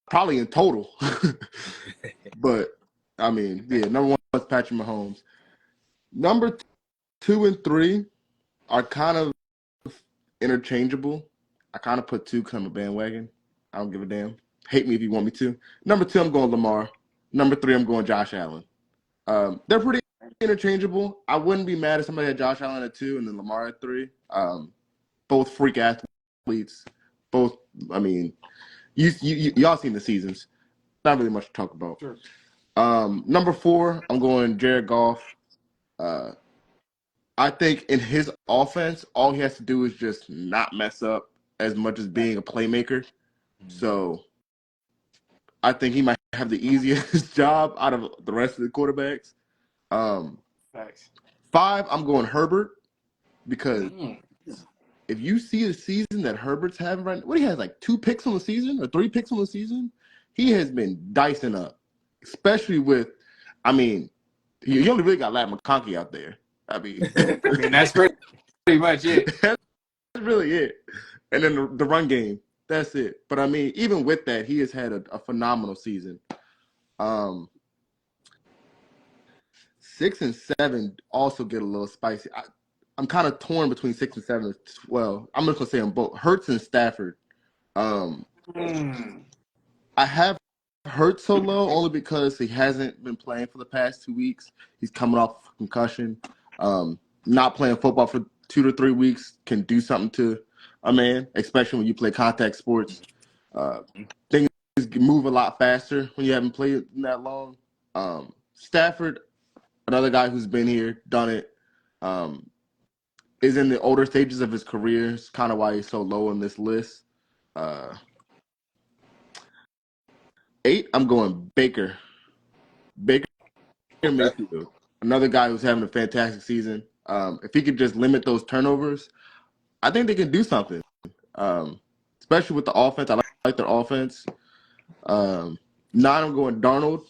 probably in total. But I mean, yeah, number 1 is Patrick Mahomes. Number 2 and 3 are kind of interchangeable. I kind of put 2 because I'm a bandwagon. I don't give a damn. Hate me if you want me to. Number 2, I'm going Lamar. Number 3, I'm going Josh Allen. They're pretty interchangeable. I wouldn't be mad if somebody had Josh Allen at 2 and then Lamar at 3. Both freak athletes. Both, I mean, y'all seen the seasons. Not really much to talk about. Sure. Number 4, I'm going Jared Goff. I think in his offense, all he has to do is just not mess up as much as being a playmaker. So I think he might have the easiest job out of the rest of the quarterbacks. Thanks. 5, I'm going Herbert because if you see the season that Herbert's having right now, what he has like 2 picks on the season or 3 picks on the season, he has been dicing up, especially with, I mean, you only really got Lat McConkey out there. I mean, that's pretty much it. That's really it. And then the run game, that's it. But I mean, even with that, he has had a phenomenal season. 6 and 7 also get a little spicy. I'm kind of torn between 6 and 7 as well. I'm just gonna say them both. Hurts and Stafford. I have Hurts so low only because he hasn't been playing for the past 2 weeks. He's coming off concussion. Not playing football for 2 to 3 weeks can do something to a man, especially when you play contact sports. Things move a lot faster when you haven't played that long. Stafford, another guy who's been here, done it. Um, is in the older stages of his career. It's kind of why he's so low on this list. Uh, 8, I'm going Baker. Baker Okay. Mayfield, another guy who's having a fantastic season. If he could just limit those turnovers, I think they can do something. Especially with the offense. I like their offense. 9, I'm going Darnold.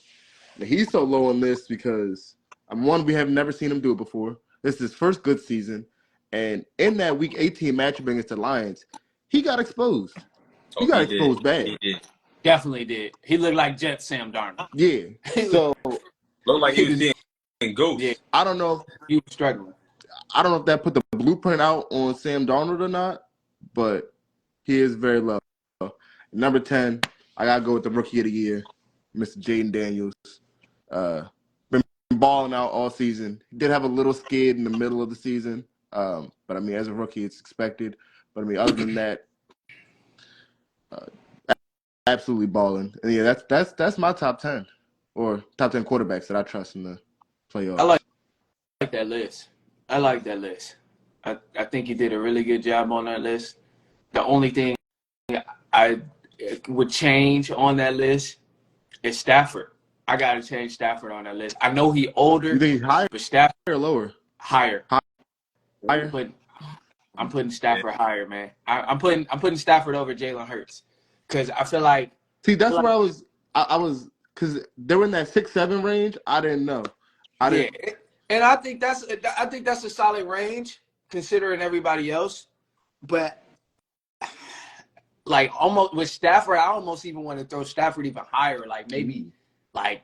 He's so low on this because one, we have never seen him do it before. This is his first good season, and in that Week 18 matchup against the Lions, he got exposed. He Oh, got he did. exposed bad. He did. Definitely did. He looked like Jet Sam Darnold. Yeah. So Looked like he was was, seeing ghosts. yeah, I don't know. he was struggling. I don't know if that put the blueprint out on Sam Darnold or not, but he is very low. Number 10, I gotta go with the Rookie of the Year, Mr. Jaden Daniels. Been balling out all season. He did have a little skid in the middle of the season, but I mean, as a rookie, it's expected. But I mean, other than that, absolutely balling. And yeah, that's my top 10 or top 10 quarterbacks that I trust in the playoffs. I like that list. I like that list. I think he did a really good job on that list. The only thing I would change on that list is Stafford. I got to change Stafford on that list. I know he older. You think he's higher but Stafford or lower? higher. Higher. I'm putting Stafford higher, man. I'm putting Stafford over Jalen Hurts because I feel like. See, that's where I was because they were in that 6-7 range. I didn't know. And I think that's a solid range considering everybody else, but like almost with Stafford, I almost even want to throw Stafford even higher, like maybe like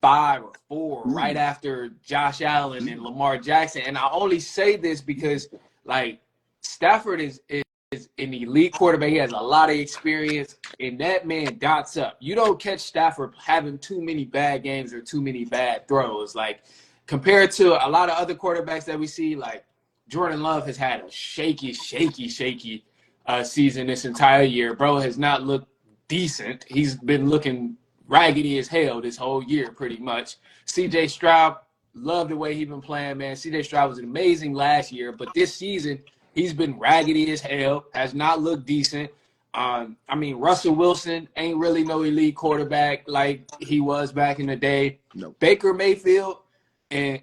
5 or 4 right after Josh Allen and Lamar Jackson. And I only say this because like Stafford is an elite quarterback. He has a lot of experience, and that man dots up. You don't catch Stafford having too many bad games or too many bad throws. Like compared to a lot of other quarterbacks that we see, like Jordan Love has had a shaky season this entire year. Bro has not looked decent. He's been looking raggedy as hell this whole year, pretty much. C.J. Stroud, love the way he's been playing, man. C.J. Stroud was amazing last year, but this season he's been raggedy as hell, has not looked decent. I mean, Russell Wilson ain't really no elite quarterback like he was back in the day. No. Baker Mayfield and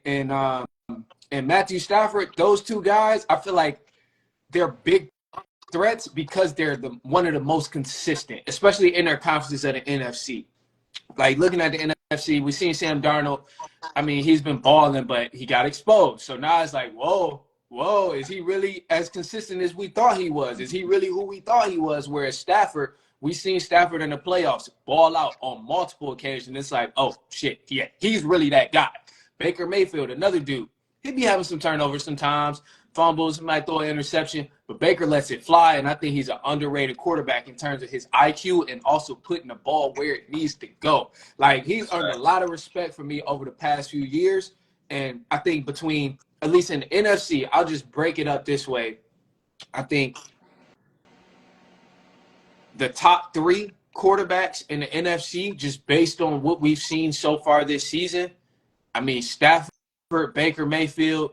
Matthew Stafford, those two guys, I feel like they're big threats because they're one of the most consistent, especially in their conferences at the NFC. Like looking at the NFC, we've seen Sam Darnold. I mean, he's been balling, but he got exposed. So now it's like, whoa, is he really as consistent as we thought he was? Is he really who we thought he was? Whereas Stafford, we've seen Stafford in the playoffs ball out on multiple occasions. It's like, oh, shit, yeah, he's really that guy. Baker Mayfield, another dude. He'd be having some turnovers sometimes, fumbles, might throw an interception, but Baker lets it fly, and I think he's an underrated quarterback in terms of his IQ and also putting the ball where it needs to go. Like, he's earned a lot of respect for me over the past few years, and I think between, at least in the NFC, I'll just break it up this way. I think the top 3 quarterbacks in the NFC, just based on what we've seen so far this season, I mean, Stafford, Baker Mayfield,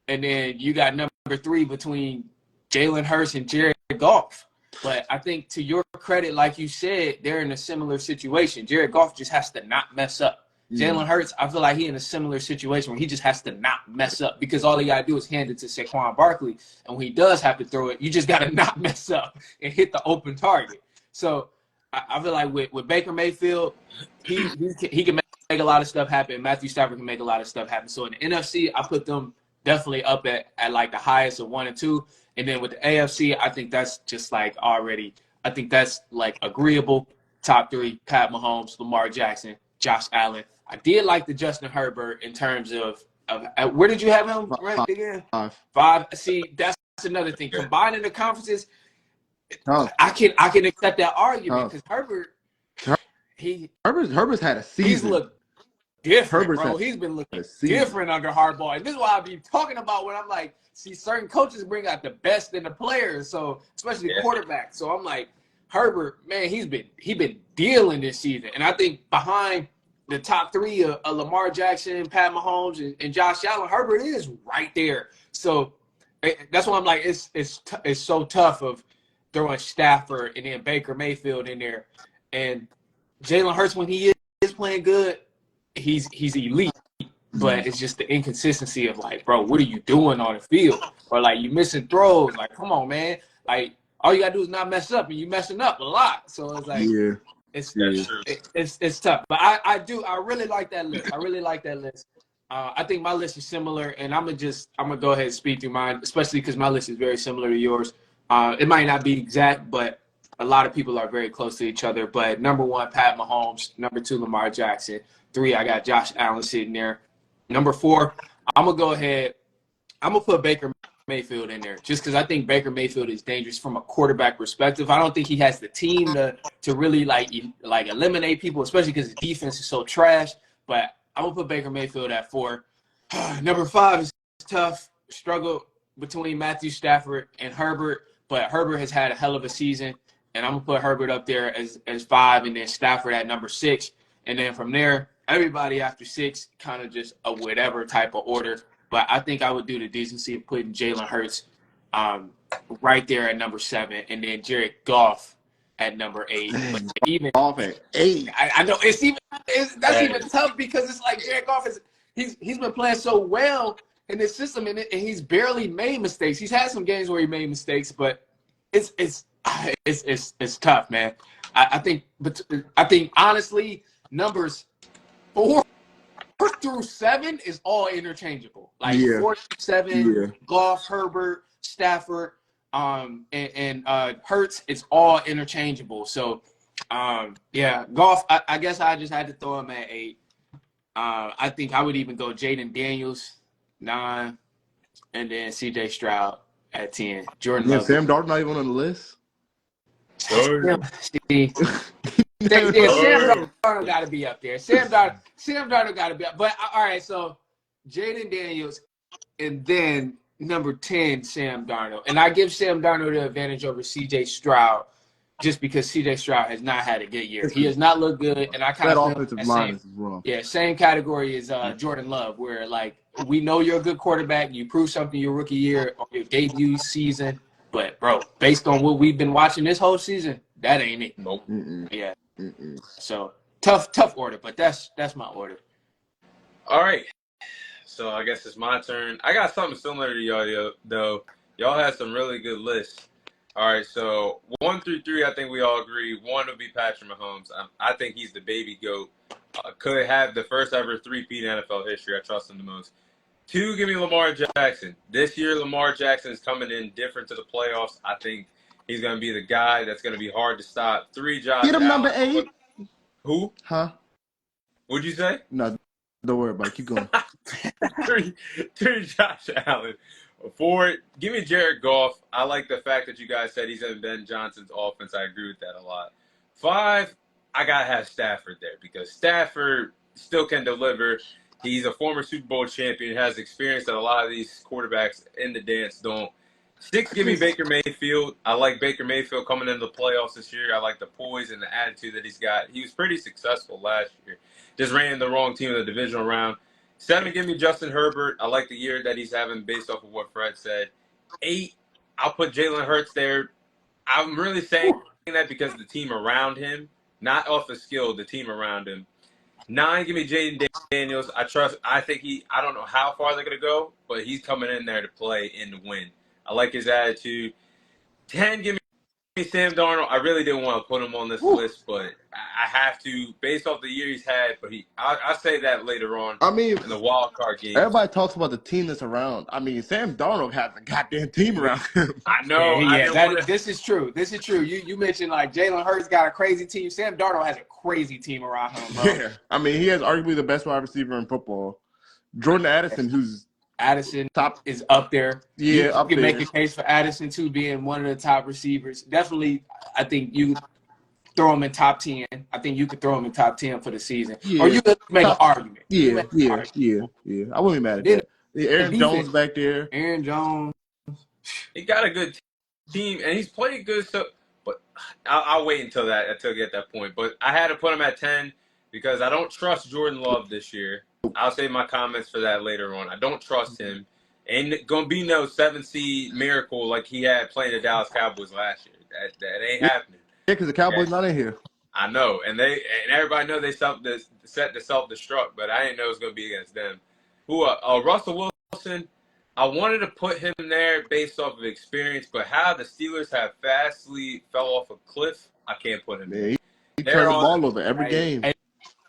and then you got number 3 between Jalen Hurts and Jared Goff. But I think to your credit, like you said, they're in a similar situation. Jared Goff just has to not mess up. Jalen Hurts, I feel like he's in a similar situation where he just has to not mess up because all he got to do is hand it to Saquon Barkley. And when he does have to throw it, you just got to not mess up and hit the open target. So I feel like with Baker Mayfield, he can make a lot of stuff happen. Matthew Stafford can make a lot of stuff happen. So in the NFC, I put them definitely up at like the highest of 1 and 2. And then with the AFC, I think that's just like already, I think that's like agreeable. Top 3, Pat Mahomes, Lamar Jackson, Josh Allen. I did like the Justin Herbert in terms of where did you have him ranked again? 5. See, that's another thing. Combining the conferences, I can accept that argument because Herbert's had a season. He's looked different, bro. He's been looking different under Harbaugh. And this is why I be talking about when I'm like, see, certain coaches bring out the best in the players, so especially quarterbacks. So I'm like, Herbert, man, he been dealing this season. And I think behind the top three of Lamar Jackson, Pat Mahomes, and Josh Allen, Herbert is right there. So that's why I'm like, it's so tough of throwing Stafford and then Baker Mayfield in there. And Jalen Hurts, when he is playing good, he's elite. But it's just the inconsistency of like, bro, what are you doing on the field? Or like you missing throws. Like, come on, man. Like all you gotta do is not mess up, and you messing up a lot. So it's like Yeah. it's Yeah. it's tough. But I really like that list. I really like that list. I think my list is similar, and I'm gonna go ahead and speak through mine, especially because my list is very similar to yours. It might not be exact, but a lot of people are very close to each other. But number one, Pat Mahomes. Number two, Lamar Jackson. Three, I got Josh Allen sitting there. Number four, I'm gonna go ahead. I'm gonna put Baker Mayfield in there just because I think Baker Mayfield is dangerous from a quarterback perspective. I don't think he has the team to really like eliminate people, especially because his defense is so trash. But I'm gonna put Baker Mayfield at 4. Number 5 is tough. Struggle between Matthew Stafford and Herbert, but Herbert has had a hell of a season, and I'm gonna put Herbert up there as 5, and then Stafford at number 6, and then from there, everybody after 6 kind of just a whatever type of order. But I think I would do the decency of putting Jalen Hurts right there at number 7, and then Jared Goff at number 8. But even Off at 8. I know that's even tough because it's like Jared Goff he's been playing so well in this system, and he's barely made mistakes. He's had some games where he made mistakes, but it's tough, man. I think honestly numbers 4 through 7 is all interchangeable. Like 4 through 7, Goff, Herbert, Stafford, and Hurts, it's all interchangeable. So, Goff, I guess I just had to throw him at 8. I think I would even go Jaden Daniels, 9, and then CJ Stroud at 10. Jordan Love. Sam Darnold not even on the list? Sorry. Sam Darnold got to be up there. Sam Darnold got to be up. But all right, so Jaden Daniels, and then number 10, Sam Darnold. And I give Sam Darnold the advantage over C.J. Stroud just because C.J. Stroud has not had a good year. He has not looked good, and I kind of feel offensive line is wrong. Yeah, same category as Jordan Love, where like we know you're a good quarterback. You proved something your rookie year or your debut season, but bro, based on what we've been watching this whole season, that ain't it. Nope. Yeah. So tough order, but that's my order. All right. So I guess it's my turn. I got something similar to y'all though. Y'all had some really good lists. All right, so 1 through 3, I think we all agree. 1 would be Patrick Mahomes. I think he's the baby GOAT. Could have the first ever 3-peat in NFL history. I trust him the most. 2, give me Lamar Jackson. This year, Lamar Jackson is coming in different to the playoffs. I think he's going to be the guy that's going to be hard to stop. 3, Josh Get him Allen. number 8. Who? Huh? What'd you say? No, don't worry about it. Keep going. 3, Josh Allen. 4, give me Jared Goff. I like the fact that you guys said he's in Ben Johnson's offense. I agree with that a lot. 5, I got to have Stafford there because Stafford still can deliver. He's a former Super Bowl champion, has experience that a lot of these quarterbacks in the dance don't. 6, give me Baker Mayfield. I like Baker Mayfield coming into the playoffs this year. I like the poise and the attitude that he's got. He was pretty successful last year. Just ran the wrong team in the divisional round. 7, give me Justin Herbert. I like the year that he's having based off of what Fred said. 8, I'll put Jalen Hurts there. I'm really saying that because of the team around him, not off the skill, the team around him. 9, give me Jaden Daniels. I don't know how far they're going to go, but he's coming in there to play and to win. I like his attitude. 10, give me Sam Darnold. I really didn't want to put him on this list, but I have to based off the year he's had. But I'll say that later on. I mean, in the wild card game. Everybody talks about the team that's around. I mean, Sam Darnold has a goddamn team around him. I know. This is true. You mentioned like Jalen Hurts got a crazy team. Sam Darnold has a crazy team around him, bro. Yeah. I mean, he has arguably the best wide receiver in football. Jordan Addison, top is up there. Yeah, you can make a case for Addison too being one of the top receivers. Definitely, I think you throw him in top 10. I think you could throw him in top 10 for the season. Yeah. Or you could make an argument. Yeah. I wouldn't be mad at that. Aaron Jones back there. Aaron Jones. He got a good team, and he's played good. So, but I'll wait until I get that point. But I had to put him at 10 because I don't trust Jordan Love this year. I'll save my comments for that later on. I don't trust him. Ain't gonna be no 7 seed miracle like he had playing the Dallas Cowboys last year. That ain't happening. Yeah, because the Cowboys Okay? not in here. I know, and everybody know they set to self destruct, but I didn't know it was gonna be against them. Russell Wilson. I wanted to put him there based off of experience, but how the Steelers have fastly fell off a cliff, I can't put him there. Man, he They're turned the on. ball over every game. Hey,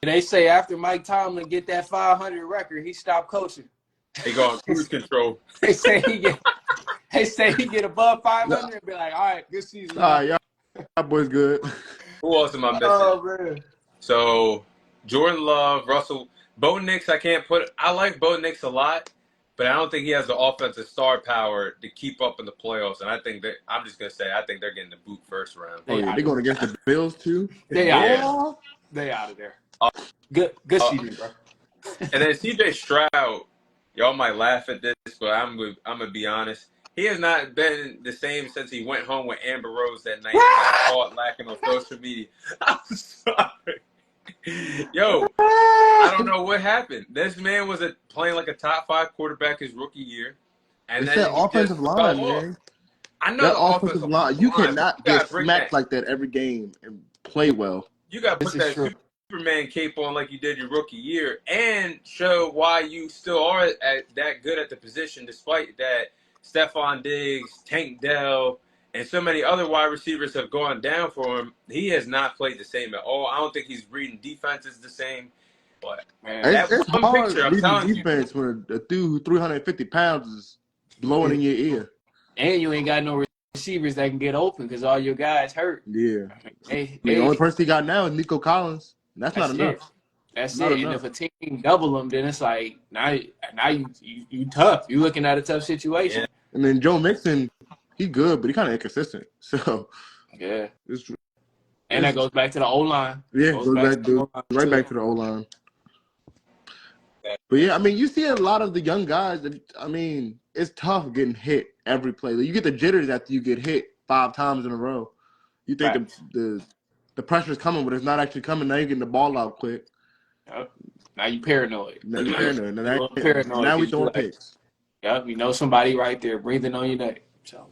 they say after Mike Tomlin get that 500 record, he stopped coaching. They go on cruise control. They say he get above 500 and be like, all right, good season. All right, y'all boys good. Who else am I missing? Oh man. So Jordan Love, Russell, Bo Nix. I like Bo Nix a lot, but I don't think he has the offensive star power to keep up in the playoffs. And I think I think they're getting the boot first round. Oh yeah, they're going against the Bills too. They out of there. Good season, bro. And then CJ Stroud, y'all might laugh at this, but I'm gonna be honest. He has not been the same since he went home with Amber Rose that night and got caught lacking on social media. I'm sorry. Yo, I don't know what happened. This man was playing like a top 5 quarterback his rookie year. And It's then that offensive line, man. I know That the offensive line. You cannot get smacked like that every game and play well. You got to put that Superman cape on like you did your rookie year and show why you still are that good at the position, despite that Stephon Diggs, Tank Dell, and so many other wide receivers have gone down for him. He has not played the same at all. I don't think he's reading defenses the same. But man, it's hard reading defense when a dude who's 350 pounds is blowing in your ear. And you ain't got no receivers that can get open because all your guys hurt. Yeah. The only person he got now is Nico Collins. That's not enough. That's it. And if a team double them, then it's like now you tough. You looking at a tough situation. Yeah. And then Joe Mixon, he good, but he kind of inconsistent. So yeah, and that goes back to the O line. Yeah, goes back to the O line. But yeah, I mean, you see a lot of the young guys. I mean, it's tough getting hit every play. You get the jitters after you get hit 5 times in a row. You think the pressure is coming, but it's not actually coming. Now you're getting the ball out quick. Yep. Now you paranoid. Now we throwing picks. Yep, you know somebody right there breathing on your neck. So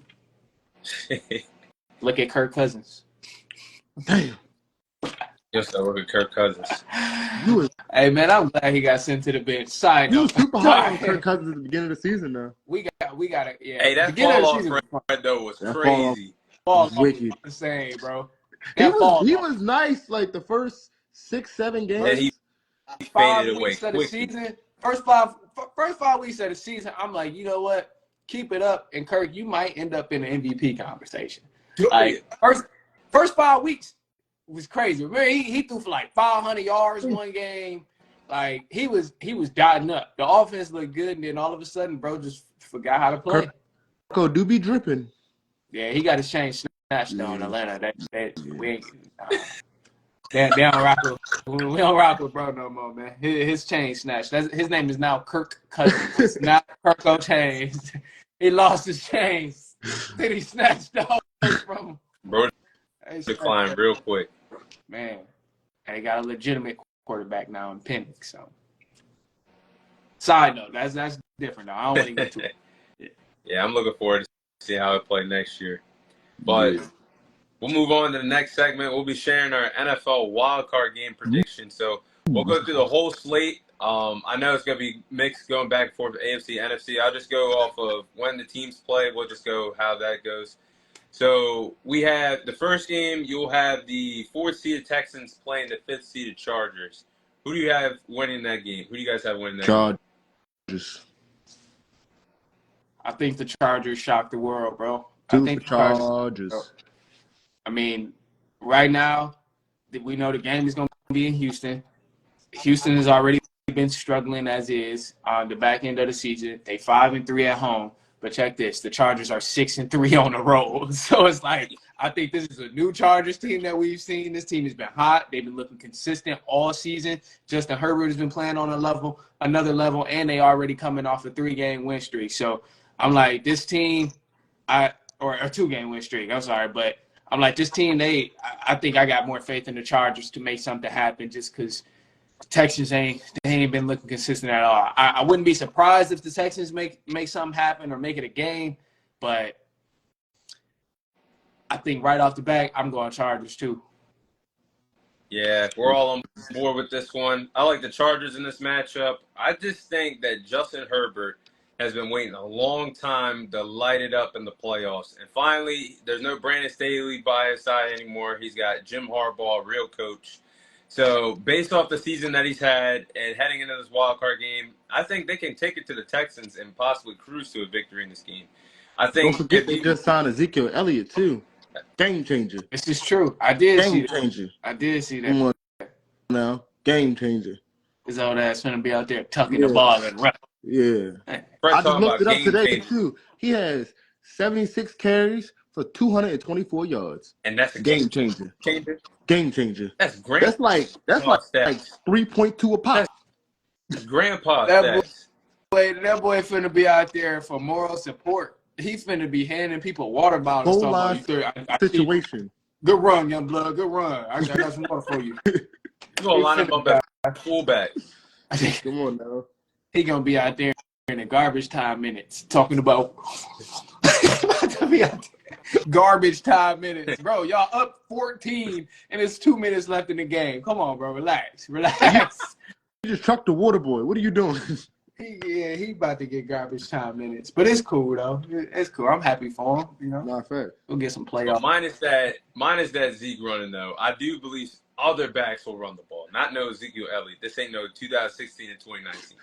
look at Kirk Cousins. Damn. Yes, I look at Kirk Cousins. Hey man, I'm glad he got sent to the bench. Side note, you was super high on Kirk Cousins at the beginning of the season, though. We got it. Yeah. Hey, that fall off Fred though was crazy. Fall off wicked. The same, bro. He was nice like the first 6-7 games. And he faded away quickly. First five weeks of the season, I'm like, you know what? Keep it up, and Kirk, you might end up in the MVP conversation. Like first 5 weeks was crazy. Remember, he threw for like 500 yards one game. Like he was dotting up. The offense looked good, and then all of a sudden, bro just forgot how to play. Kirk do be dripping. Yeah, he got his chain snatched though in Atlanta. We ain't. They don't rock with, we don't rock with bro no more, man. His chain snatched. His name is now Kirk Cousins, not Kirk O'Chains. He lost his chains. Then he snatched those from him. Bro declined real quick. Man, and he got a legitimate quarterback now in Penix. So, side note, that's different though. I don't want to get to it. Yeah, I'm looking forward to see how it play next year. But we'll move on to the next segment. We'll be sharing our NFL wildcard game predictions. So we'll go through the whole slate. I know it's going to be mixed going back and forth, AFC, NFC. I'll just go off of when the teams play. We'll just go how that goes. So we have the first game. You'll have the 4th-seeded Texans playing the 5th-seeded Chargers. Who do you have winning that game? Who do you guys have winning that game? Chargers. I think the Chargers shocked the world, bro. I think the Chargers. I mean, right now, we know the game is going to be in Houston. Houston has already been struggling as is on the back end of the season. They 5-3 at home. But check this, the Chargers are 6-3 on the road. So it's like, I think this is a new Chargers team that we've seen. This team has been hot. They've been looking consistent all season. Justin Herbert has been playing on another level, and they already coming off a 3-game win streak. So I'm like, this team, or a 2-game win streak, I'm sorry, but I'm like, this team, I think I got more faith in the Chargers to make something happen just because Texans ain't been looking consistent at all. I wouldn't be surprised if the Texans make something happen or make it a game, but I think right off the bat, I'm going Chargers too. Yeah, we're all on board with this one. I like the Chargers in this matchup. I just think that Justin Herbert has been waiting a long time to light it up in the playoffs. And finally, there's no Brandon Staley by his side anymore. He's got Jim Harbaugh, real coach. So based off the season that he's had and heading into this wild card game, I think they can take it to the Texans and possibly cruise to a victory in this game. I Don't think forget they just signed Ezekiel Elliott too. Game changer. This is true. I did see Game that. changer. I did see that. Come on now. Game changer. His old ass gonna be out there tucking the ball and running. Yeah. Fred I just talking looked about it up game today changer. too. He has 76 carries for 224 yards. And that's a Game changer. Game changer. That's great. That's like stats. 3.2 a pop. That's grandpa That stats. That boy finna be out there for moral support. He's finna be handing people water bottles. Whole line situation. Good run, young blood. Good run. I got some water for you. You're going to line him up at fullback. Come on now. He gonna be out there in the garbage time minutes talking about garbage time minutes, bro. Y'all up 14 and it's 2 minutes left in the game. Come on, bro. Relax. You just chucked the water boy. What are you doing? He about to get garbage time minutes, but it's cool though. It's cool. I'm happy for him. You know, Not fair. we'll get some playoffs. Minus that Zeke running though. I do believe other backs will run the ball. Not no Ezekiel Elliott. This ain't no 2016 and 2019.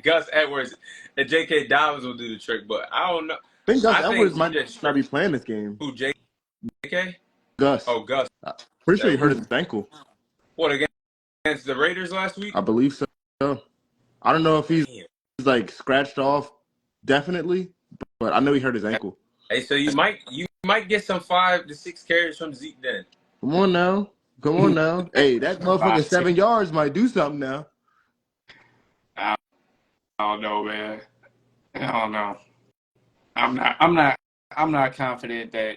Gus Edwards and J.K. Dobbins will do the trick, but I don't know. I think Gus Edwards might not be playing this game. Who, J.K.? Gus. Oh, Gus. Pretty sure he hurt his ankle. What, against the Raiders last week? I believe so. I don't know if he's like scratched off definitely, but I know he hurt his ankle. Hey, so you might get some 5 to 6 carries from Zeke then. Come on now. Hey, that motherfucking 7 yards might do something now. I don't know, man. I don't know. I'm not confident that.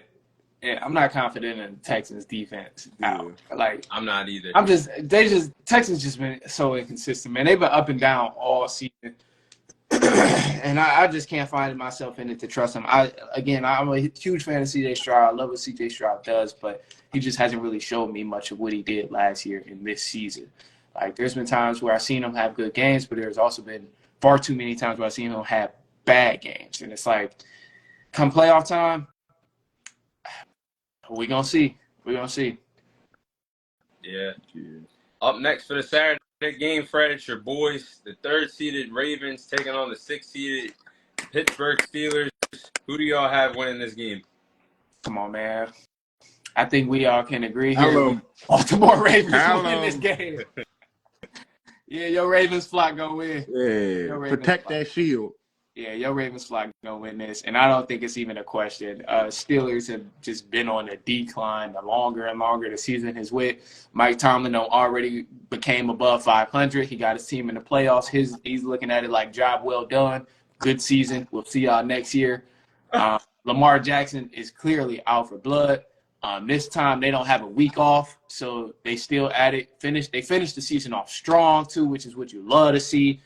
Yeah, I'm not confident in the Texans defense. Yeah. Like I'm not either. Texans just been so inconsistent, man. They've been up and down all season. And I just can't find myself in it to trust him. I'm a huge fan of C.J. Stroud. I love what C.J. Stroud does, but he just hasn't really showed me much of what he did last year in this season. Like, there's been times where I've seen him have good games, but there's also been far too many times where I've seen him have bad games. And it's like, come playoff time, we're going to see. Yeah. Up next for the Saturday game, Fred, it's your boys, the 3rd-seeded Ravens taking on the 6th-seeded Pittsburgh Steelers. Who do y'all have winning this game? Come on, man. I think we all can agree here. Hello. Baltimore Ravens win this game. Yeah, your Ravens flock gonna win. Yeah, protect that shield. Yeah, your Ravens flock gonna win this, and I don't think it's even a question. Steelers have just been on a decline the longer and longer the season has went. Mike Tomlin already became above 500. He got his team in the playoffs. He's looking at it like job well done. Good season. We'll see y'all next year. Lamar Jackson is clearly out for blood. This time they don't have a week off, so they still at it. They finished the season off strong too, which is what you love to see.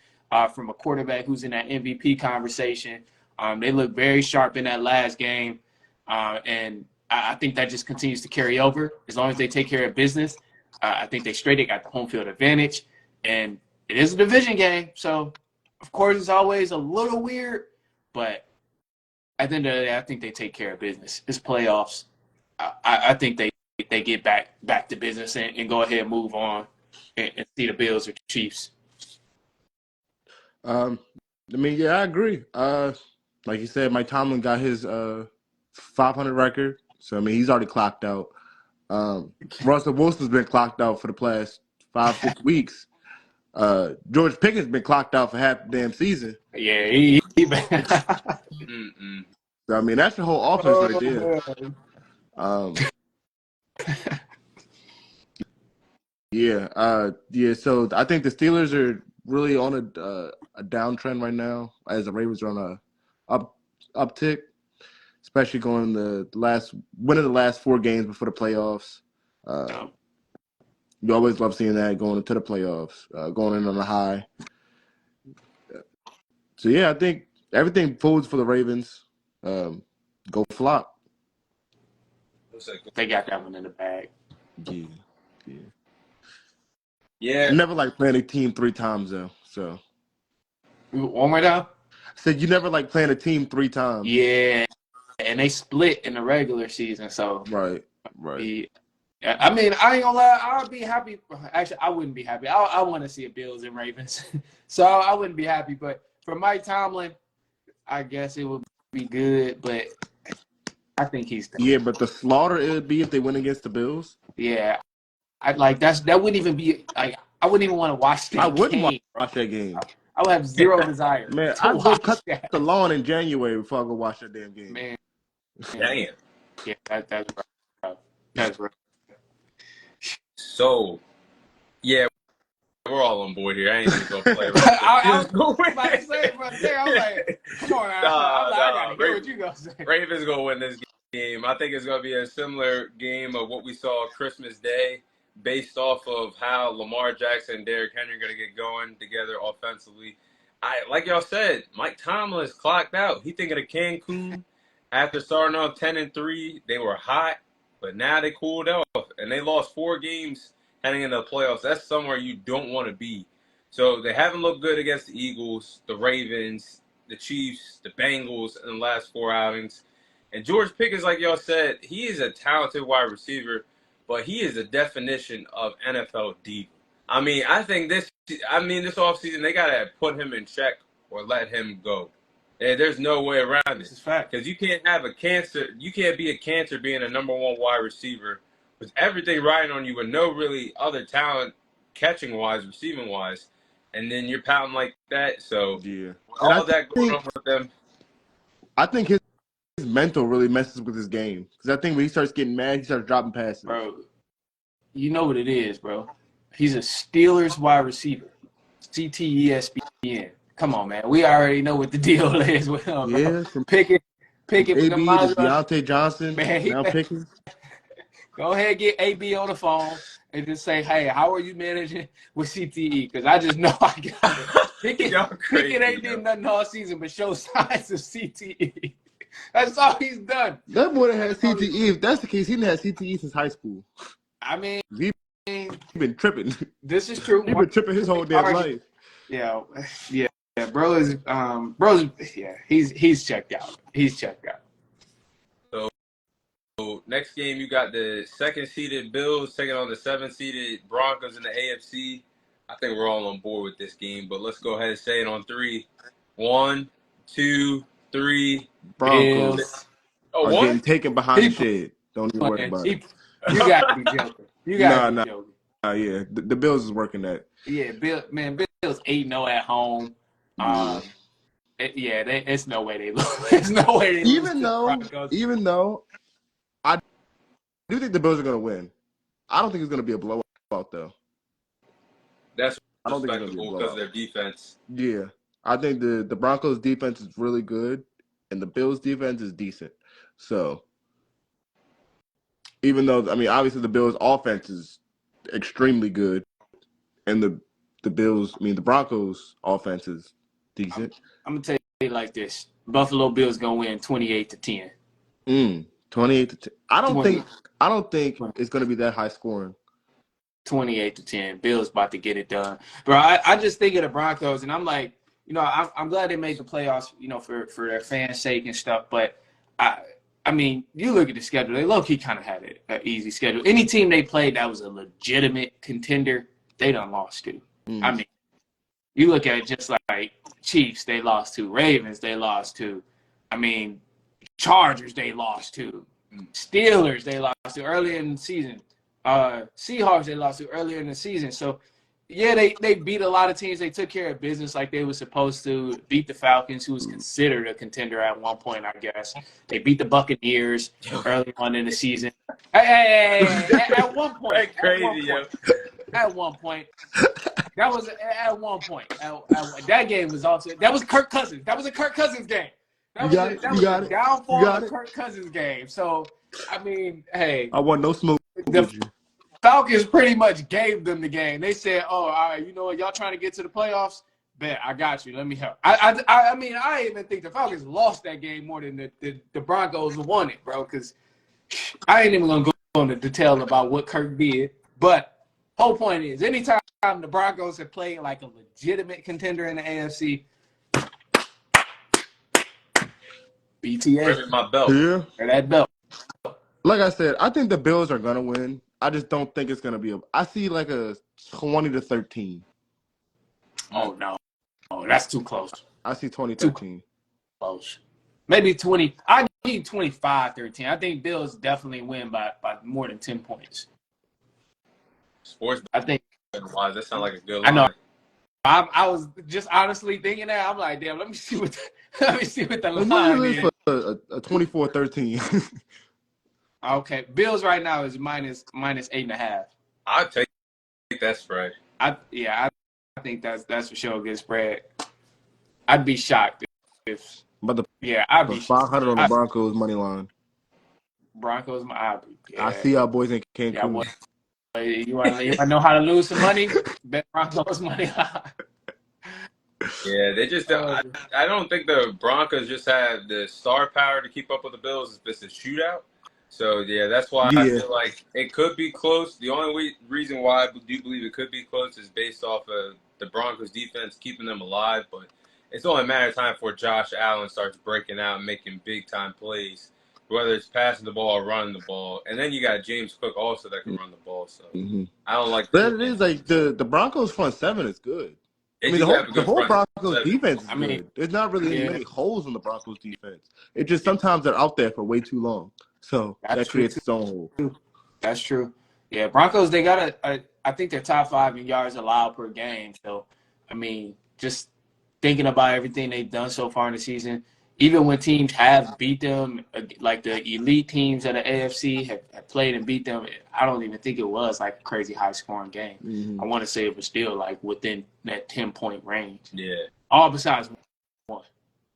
From a quarterback who's in that MVP conversation. They look very sharp in that last game. And I think that just continues to carry over. As long as they take care of business, I think they got the home field advantage. And it is a division game. So, of course, it's always a little weird. But at the end of the day, I think they take care of business. It's playoffs. I think they get back to business and go ahead and move on and see the Bills or Chiefs. I agree. Like you said, Mike Tomlin got his 500 record, so he's already clocked out. Russell Wilson's been clocked out for the past 5-6 weeks. George Pickens been clocked out for half the damn season. Yeah, he So that's the whole offense right there. So I think the Steelers are really on a downtrend right now, as the Ravens are on a uptick, especially going winning the last 4 games before the playoffs. You always love seeing that going into the playoffs, going in on a high. So yeah, I think everything forwards for the Ravens. Go flop. They got that one in the bag. Yeah, yeah. I Yeah. never like playing a team 3 times though. So One more time. I said you never like playing a team 3 times. Yeah, and they split in the regular season, so Right. Right. I mean, I ain't gonna lie. I'll be happy. Actually, I wouldn't be happy. I want to see a Bills and Ravens, so I wouldn't be happy. But for Mike Tomlin, I guess it would be good. But I think he's done. Yeah, but the slaughter it would be if they went against the Bills. Yeah, I like that wouldn't even be like I wouldn't even want to watch I that wouldn't game. watch that game. I would have zero desire Man, to I'd go watch cut that. the lawn in January before I go watch that damn game. Man, Damn. yeah, that's rough. That's rough. So, yeah, we're all on board here. I ain't even gonna play. I was about to say it right there. I was like, come on, I gotta hear what you gonna say. Ravens gonna win this game. I think it's gonna be a similar game of what we saw Christmas Day, based off of how Lamar Jackson and Derrick Henry are gonna get going together offensively. Like y'all said, Mike Tomlin is clocked out. He thinking of Cancun after starting off 10-3. They were hot, but now they cooled off and they lost 4 games heading into the playoffs. That's somewhere you don't want to be. So they haven't looked good against the Eagles, the Ravens, the Chiefs, the Bengals in the last 4 outings. And George Pickens, like y'all said, he is a talented wide receiver, but he is a definition of NFL diva. I mean, I think this offseason, they got to put him in check or let him go. There's no way around it. This is fact. Because you can't have a cancer. You can't be a cancer being a number 1 wide receiver with everything riding on you with no really other talent catching wise, receiving wise, and then you're pouting like that. So Yeah, all that going on with them. I think his mental really messes with his game because I think when he starts getting mad, he starts dropping passes. Bro, you know what it is, bro. He's a Steelers wide receiver. CTESPN. Come on, man. We already know what the deal is with him, bro. Yeah, from Pickett AB to Deontay Deontay Johnson, Man, now Pickens. Go ahead and get AB on the phone and just say, hey, how are you managing with CTE? Because I just know I got it. Pickett ain't did nothing all season but show signs of CTE. That's all he's done. That boy has CTE. If that's the case, he didn't have CTE since high school. I mean, He been tripping. This is true. He been tripping his whole damn life. Yeah. Bro is he's checked out. He's checked out. So next game, you got the 2nd-seeded Bills taking on the 7th-seeded Broncos in the AFC. I think we're all on board with this game, but let's go ahead and say it on 3. 1, 2, 3. Broncos Bills. are getting taken behind the shed. Don't even worry about it. You got to be joking. You got to be joking. Yeah, the Bills is working that. Yeah, Bills 8-0 at home. It's no way they lose. There's no way they lose. Even though I do think the Bills are going to win. I don't think it's going to be a blowout, though. That's I don't think it's going to be a respectable because blowout. of their defense. Yeah, I think the Broncos' defense is really good, and the Bills' defense is decent. So, even though, I mean, obviously the Bills' offense is extremely good, and the Broncos' offense is decent. I'm gonna tell you like this: Buffalo Bills gonna win 28-10. 28-10. I don't think it's gonna be that high scoring. 28-10. Bills about to get it done, bro. I just think of the Broncos, and I'm like, I'm glad they made the playoffs, for their fans' sake and stuff. But I mean, you look at the schedule; they low-key kind of had an easy schedule. Any team they played that was a legitimate contender, they done lost to. I mean, you look at it just like Chiefs, they lost to. Ravens, they lost to. I mean, Chargers, they lost to. Steelers, they lost to earlier in the season. Seahawks, they lost to earlier in the season. So, yeah, they beat a lot of teams. They took care of business like they were supposed to. Beat the Falcons, who was considered a contender at one point, I guess. They beat the Buccaneers early on in the season. Hey, at one point. That's crazy, yo. At one point. That was at one point. That game was also – that was Kirk Cousins. That was a Kirk Cousins game. That was a downfall of Kirk Cousins game. So, I mean, hey. I want no smoke with you. Falcons pretty much gave them the game. They said, "Oh, all right, you know what? Y'all trying to get to the playoffs? Bet I got you. Let me help." I mean, I even think the Falcons lost that game more than the Broncos won it, bro. Because I ain't even gonna go into detail about what Kirk did. But whole point is, anytime the Broncos have played like a legitimate contender in the AFC, BTA Bring me my belt. Yeah. or that belt. Like I said, I think the Bills are gonna win. I just don't think it's gonna be I see like a 20-13. Oh no, that's too close. I see Too 20-13. close. Maybe 20. I need 25-13. I think Bills definitely win by more than 10 points. Sports I think. wise, that sounds like a good line. I know. I was just honestly thinking that. I'm like, damn. Let me see what the Let's line use is. for a 24-13. Okay, Bills right now is minus 8.5. I'll take that spread. I think that's for sure a good spread. I'd be shocked if But I'd be 500 on the Broncos money line. Broncos. I see our boys in Cancun. Yeah, boy. You want to know how to lose some money? Bet Broncos money line. Yeah, they just don't. I don't think the Broncos just have the star power to keep up with the Bills if it's a shootout. So, yeah, that's why I feel like it could be close. The only reason why I do believe it could be close is based off of the Broncos' defense keeping them alive. But it's only a matter of time before Josh Allen starts breaking out and making big-time plays, whether it's passing the ball or running the ball. And then you got James Cook also that can run the ball. So I don't like that. But it is like the Broncos front seven is good. They I mean, the whole Broncos defense is good. There's not really many holes in the Broncos defense. It's just sometimes they're out there for way too long. So that creates its own hole. That's true. Yeah, Broncos, they got I think they're top 5 in yards allowed per game. So, I mean, just thinking about everything they've done so far in the season, even when teams have beat them, like the elite teams of the AFC have played and beat them, I don't even think it was like a crazy high-scoring game. Mm-hmm. I want to say it was still like within that 10-point range. Yeah. All besides one.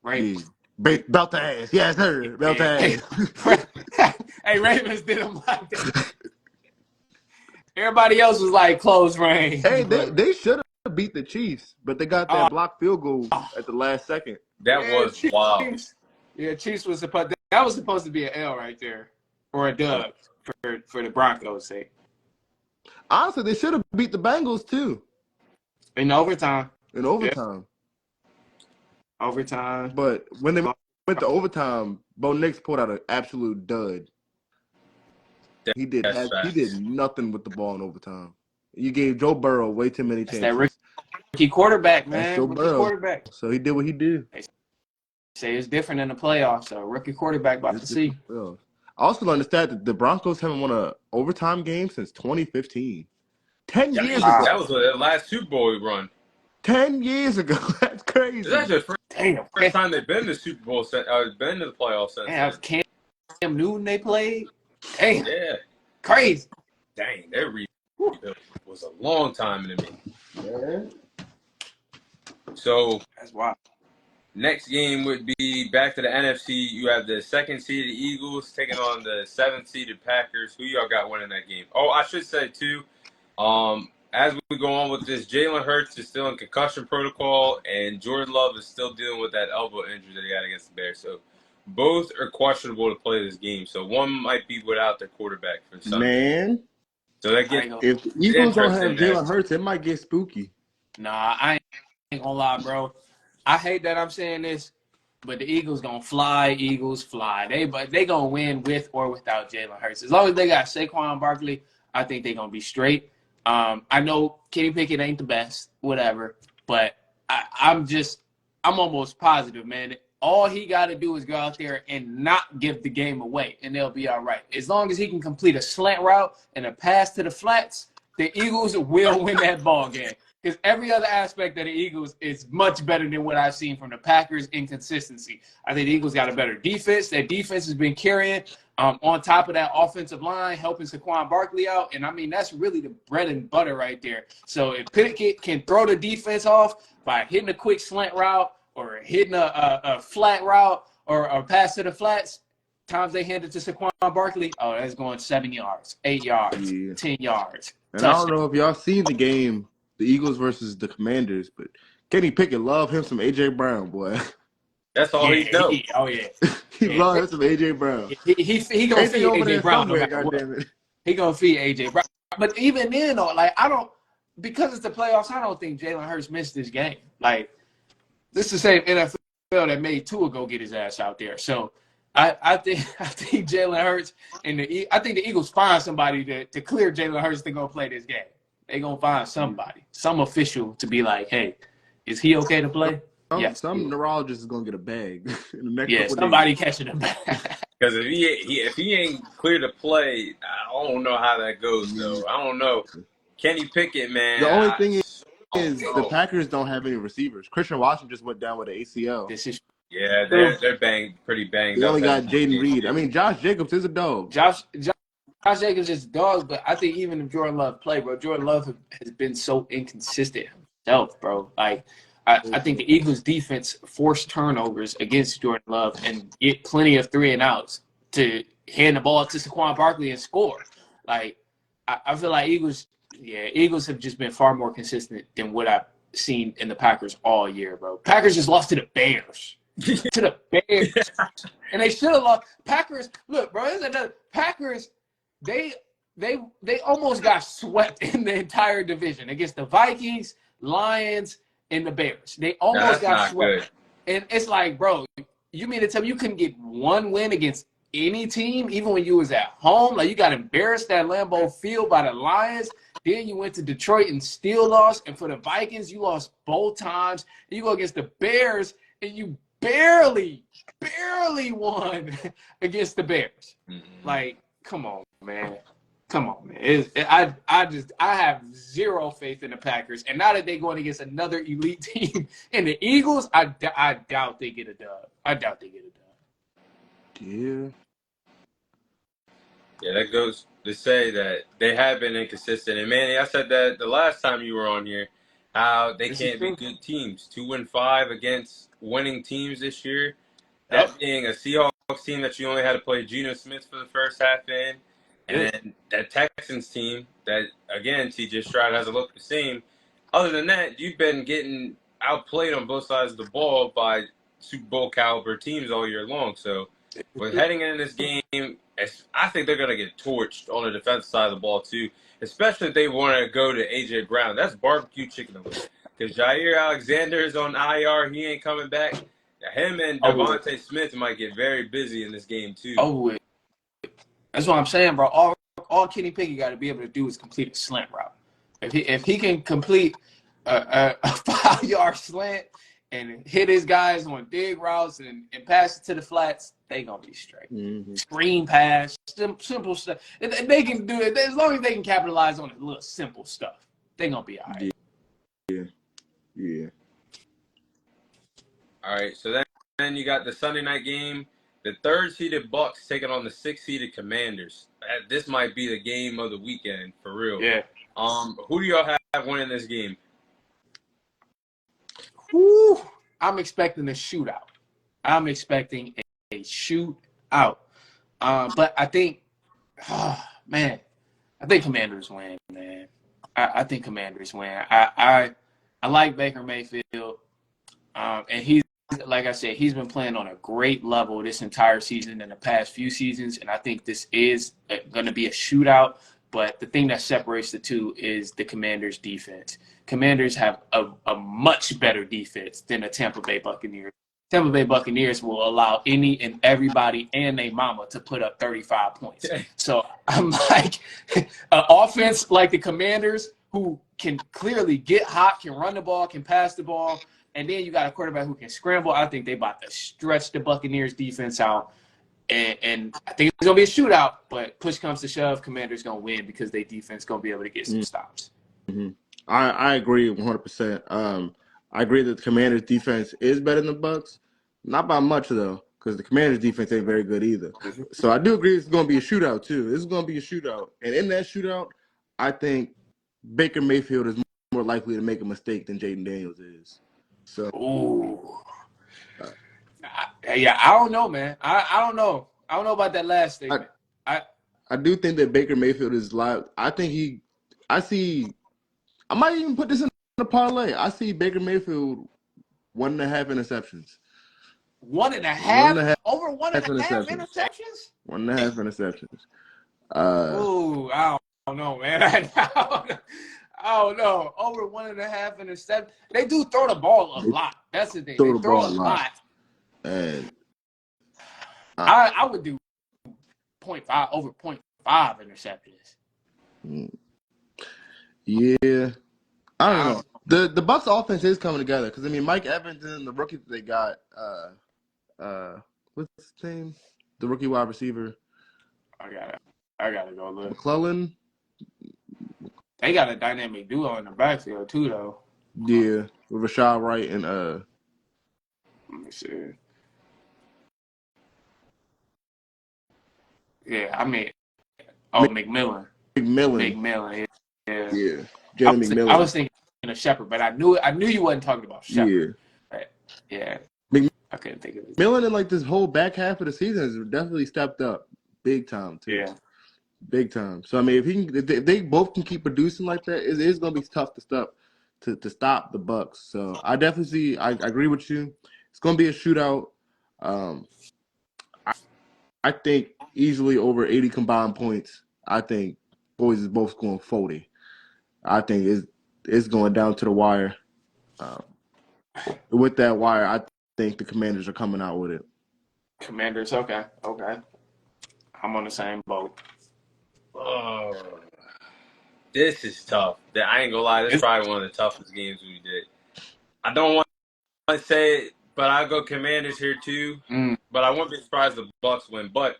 Ravens. Belt to ass. Yes, sir. Belt to ass. Hey, Ravens did them like that. Everybody else was like close range. Hey, they should have beat the Chiefs, but they got that blocked field goal at the last second. That was wild. Yeah, Chiefs was supposed to be an L right there, or a dub for the Broncos' sake. Honestly, they should have beat the Bengals too. In overtime. Overtime. But when they went to overtime, Bo Nix pulled out an absolute dud. He did nothing with the ball in overtime. You gave Joe Burrow way too many chances. That rookie quarterback, man. That's Joe Burrow. Quarterback. So he did what he did. They say it's different in the playoffs. So rookie quarterback about to see. I also understand that the Broncos haven't won an overtime game since 2015. 10 years ago. That was the last Super Bowl we run. 10 years ago. That's crazy. It's actually the first time they've been to the Super Bowl, been to the playoffs since. Yeah, Cam Newton they played. Damn. Yeah. Crazy. Dang, that rebuild was a long time in the making. Yeah. So that's wild. Next game would be back to the NFC. You have the second seeded Eagles taking on the 7th seeded Packers. Who y'all got winning that game? Oh, I should say too, as we go on with this, Jalen Hurts is still in concussion protocol, and Jordan Love is still dealing with that elbow injury that he got against the Bears. So both are questionable to play this game. So one might be without their quarterback for Sunday. Man. So that gets if the Eagles don't have Jalen Hurts, it might get spooky. Nah, I ain't gonna lie, bro. I hate that I'm saying this, but the Eagles gonna fly. Eagles fly. They gonna win with or without Jalen Hurts. As long as they got Saquon Barkley, I think they gonna be straight. I know Kenny Pickett ain't the best, whatever, but I'm almost positive, man. All he got to do is go out there and not give the game away, and they'll be all right. As long as he can complete a slant route and a pass to the flats, the Eagles will win that ball game. Because every other aspect of the Eagles is much better than what I've seen from the Packers in consistency. I think the Eagles got a better defense. Their defense has been carrying on top of that offensive line, helping Saquon Barkley out. And, I mean, that's really the bread and butter right there. So if Pickett can throw the defense off by hitting a quick slant route or hitting a flat route or a pass to the flats, times they hand it to Saquon Barkley, oh, that's going 7 yards, 8 yards, Yeah. 10 yards. And I don't Touchdown. know if y'all seen the game, the Eagles versus the Commanders, but Kenny Pickett love him some AJ Brown, boy. That's all he Yeah, knows. He yeah. love him some AJ Brown. He gonna AJ feed over AJ there Brown no somewhere, matter what. goddammit. He gonna feed AJ Brown. But even then, though, like I don't, because it's the playoffs, I don't think Jalen Hurts missed this game. Like this is the same NFL that made Tua go get his ass out there. So I think Jalen Hurts and I think the Eagles find somebody to clear Jalen Hurts to go play this game. They gonna find somebody, some official to be like, hey, is he okay to play? Yes. Some neurologist is gonna get a bag in the next Yeah, couple somebody days. catching him. Because if he ain't clear to play, I don't know how that goes though. I don't know. Kenny Pickett, man. The only thing I don't is the know. Packers don't have any receivers. Christian Washington just went down with an ACL. This is Yeah, true. they're pretty banged They up only got heading into Jaden game Reed. I 2. mean, Josh Jacobs is a dog. Josh Jacobs is dogs, but I think even if Jordan Love play, bro, Jordan Love has been so inconsistent himself, bro. Like I think the Eagles defense forced turnovers against Jordan Love and get plenty of 3 and outs to hand the ball to Saquon Barkley and score. Like I feel like Eagles have just been far more consistent than what I've seen in the Packers all year, bro. Packers just lost to the Bears. To the Bears. And they should have lost. Packers, look, bro, this is another Packers, they almost got swept in the entire division against the Vikings, Lions, and the Bears. They almost got swept. Good. And it's like, bro, you mean to tell me you couldn't get one win against any team, even when you was at home? Like, you got embarrassed at Lambeau Field by the Lions. Then you went to Detroit and still lost. And for the Vikings, you lost both times. And you go against the Bears, and you barely won against the Bears. Mm-hmm. Like, come on, man. I have zero faith in the Packers. And now that they're going against another elite team in the Eagles, I doubt they get a dub. Yeah. Yeah, that goes to say that they have been inconsistent. And Manny, I said that the last time you were on here, how they can't be good teams. 2-5 against winning teams this year. That being a Seahawks team that you only had to play Geno Smith for the first half in. And then that Texans team that, again, TJ Stroud hasn't looked the same. Other than that, you've been getting outplayed on both sides of the ball by Super Bowl caliber teams all year long. So, with heading into this game, I think they're going to get torched on the defensive side of the ball, too, especially if they want to go to A.J. Brown. That's barbecue chicken alert. Because Jair Alexander is on IR. He ain't coming back. Him and Devontae Smith might get very busy in this game, too. That's what I'm saying, bro. All Kenny Pickett got to be able to do is complete a slant route. If he can complete a 5-yard slant and hit his guys on dig routes and pass it to the flats, they gonna be straight. Mm-hmm. Screen pass, simple stuff. If they can do it as long as they can capitalize on the little simple stuff. They gonna be all right. Yeah. All right. So then you got the Sunday night game. The 3rd-seeded Bucks taking on the 6th-seeded Commanders. This might be the game of the weekend, for real. Yeah. Who do y'all have winning this game? Woo! I'm expecting a shootout. I'm expecting a shootout. But I think, I think Commanders win, man. I think Commanders win. I like Baker Mayfield, and he's, like I said, he's been playing on a great level this entire season and the past few seasons, and I think this is going to be a shootout. But the thing that separates the two is the Commanders' defense. Commanders have a much better defense than the Tampa Bay Buccaneers. Tampa Bay Buccaneers will allow any and everybody and their mama to put up 35 points. So I'm like, an offense like the Commanders, who can clearly get hot, can run the ball, can pass the ball, and then you got a quarterback who can scramble. I think they about to stretch the Buccaneers defense out. And I think it's going to be a shootout, but push comes to shove, Commanders going to win because their defense going to be able to get some stops. Mm-hmm. I agree 100%. I agree that the Commanders' defense is better than the Bucks. Not by much, though, because the Commanders' defense ain't very good either. So I do agree it's going to be a shootout, too. This is going to be a shootout. And in that shootout, I think Baker Mayfield is more likely to make a mistake than Jaden Daniels is. So, I don't know, man. I don't know. I don't know about that last statement. I do think that Baker Mayfield is live. I might even put this in a parlay. I see Baker Mayfield 1.5 interceptions. 1.5? Over 1.5 interceptions. interceptions? 1.5 interceptions. Ooh, I don't know, man. I don't know. Over 1.5 interceptions. They do throw the ball a lot. That's the thing. They throw a lot. And I would do 0.5 over 0.5 interceptions. Yeah. I don't know. The Bucks offense is coming together because I mean Mike Evans and the rookie that they got, what's his name? The rookie wide receiver. I gotta go look. McClellan. They got a dynamic duo in the backfield too, though. Yeah, with Rashad Wright and Let me see. Yeah, I mean, McMillan. McMillan. Yeah. Jalen McMillan. I was thinking of Shepard, but I knew you wasn't talking about Shepard. Yeah. I couldn't think of it. McMillan in like this whole back half of the season has definitely stepped up big time too. Yeah. Big time. So I mean, if they both can keep producing like that, it is going to be tough to stop the Bucks. So I definitely see. I agree with you. It's going to be a shootout. I think easily over 80 combined points. I think boys is both scoring 40. I think it's going down to the wire. With that wire, I think the Commanders are coming out with it. Commanders, okay. I'm on the same boat. Oh, this is tough. I ain't gonna lie, this is probably one of the toughest games we did. I don't want to say it, but I go Commanders here too. But I wouldn't be surprised if the Bucks win. But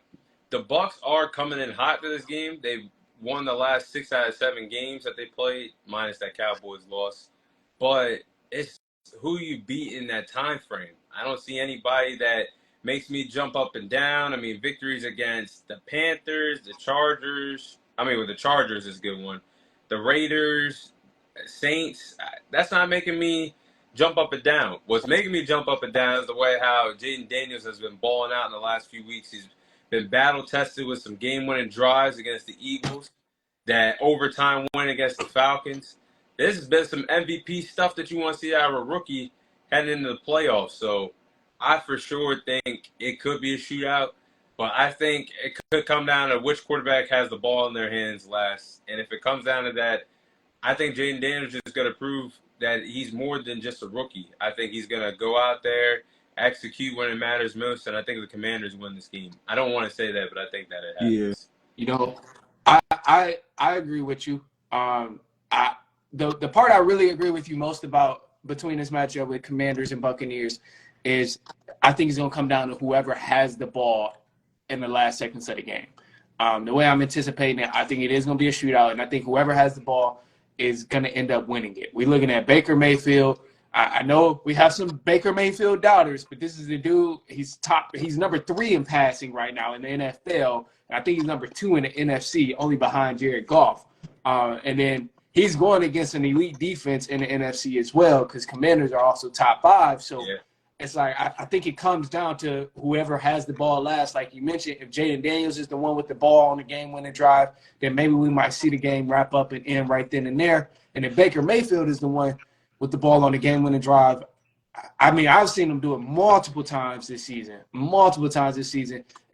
the Bucks are coming in hot to this game. They've won the last 6 out of 7 games that they played, minus that Cowboys loss. But it's who you beat in that time frame. I don't see anybody that makes me jump up and down. I mean, victories against the Panthers, the Chargers. I mean, with the Chargers is a good one. The Raiders, Saints. That's not making me jump up and down. What's making me jump up and down is the way how Jaden Daniels has been balling out in the last few weeks. He's been battle-tested with some game-winning drives against the Eagles, that overtime win against the Falcons. This has been some MVP stuff that you want to see out of a rookie heading into the playoffs. So I for sure think it could be a shootout, but I think it could come down to which quarterback has the ball in their hands last. And if it comes down to that, I think Jaden Daniels is going to prove that he's more than just a rookie. I think he's going to go out there, execute when it matters most, and I think the Commanders win this game. I don't want to say that, but I think that it happens. You know, I agree with you. The part I really agree with you most about between this matchup with Commanders and Buccaneers is I think it's going to come down to whoever has the ball in the last seconds of the game. The way I'm anticipating it, I think it is going to be a shootout, and I think whoever has the ball is going to end up winning it. We're looking at Baker Mayfield. I know we have some Baker Mayfield doubters, but this is the dude. He's number 3 in passing right now in the NFL, and I think he's number 2 in the NFC, only behind Jared Goff. And then he's going against an elite defense in the NFC as well, because Commanders are also top 5. So it's like I think it comes down to whoever has the ball last. Like you mentioned, if Jaden Daniels is the one with the ball on the game-winning drive, then maybe we might see the game wrap up and end right then and there. And if Baker Mayfield is the one with the ball on the game-winning drive, I mean, I've seen them do it multiple times this season,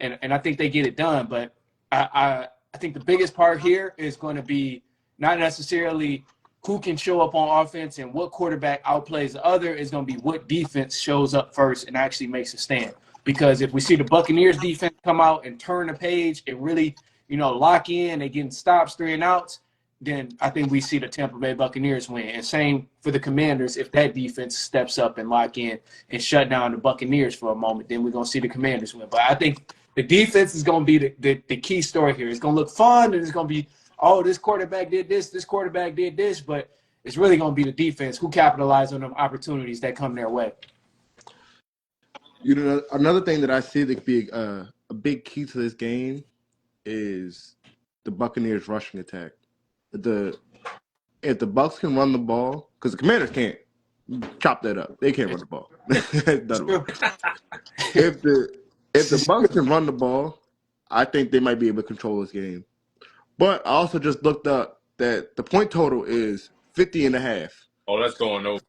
and I think they get it done. But I think the biggest part here is going to be not necessarily who can show up on offense and what quarterback outplays the other. Is going to be what defense shows up first and actually makes a stand. Because if we see the Buccaneers defense come out and turn the page and really, lock in, they getting stops, 3 and outs, then I think we see the Tampa Bay Buccaneers win. And same for the Commanders. If that defense steps up and lock in and shut down the Buccaneers for a moment, then we're going to see the Commanders win. But I think the defense is going to be the key story here. It's going to look fun, and it's going to be, this quarterback did this quarterback did this, but it's really going to be the defense who capitalize on them opportunities that come their way. Another thing that I see that could be a big key to this game is the Buccaneers rushing attack. If the Bucs can run the ball, because the Commanders can't chop that up. They can't run the ball. If the Bucs can run the ball, I think they might be able to control this game. But I also just looked up that the point total is 50.5. Oh, that's going over.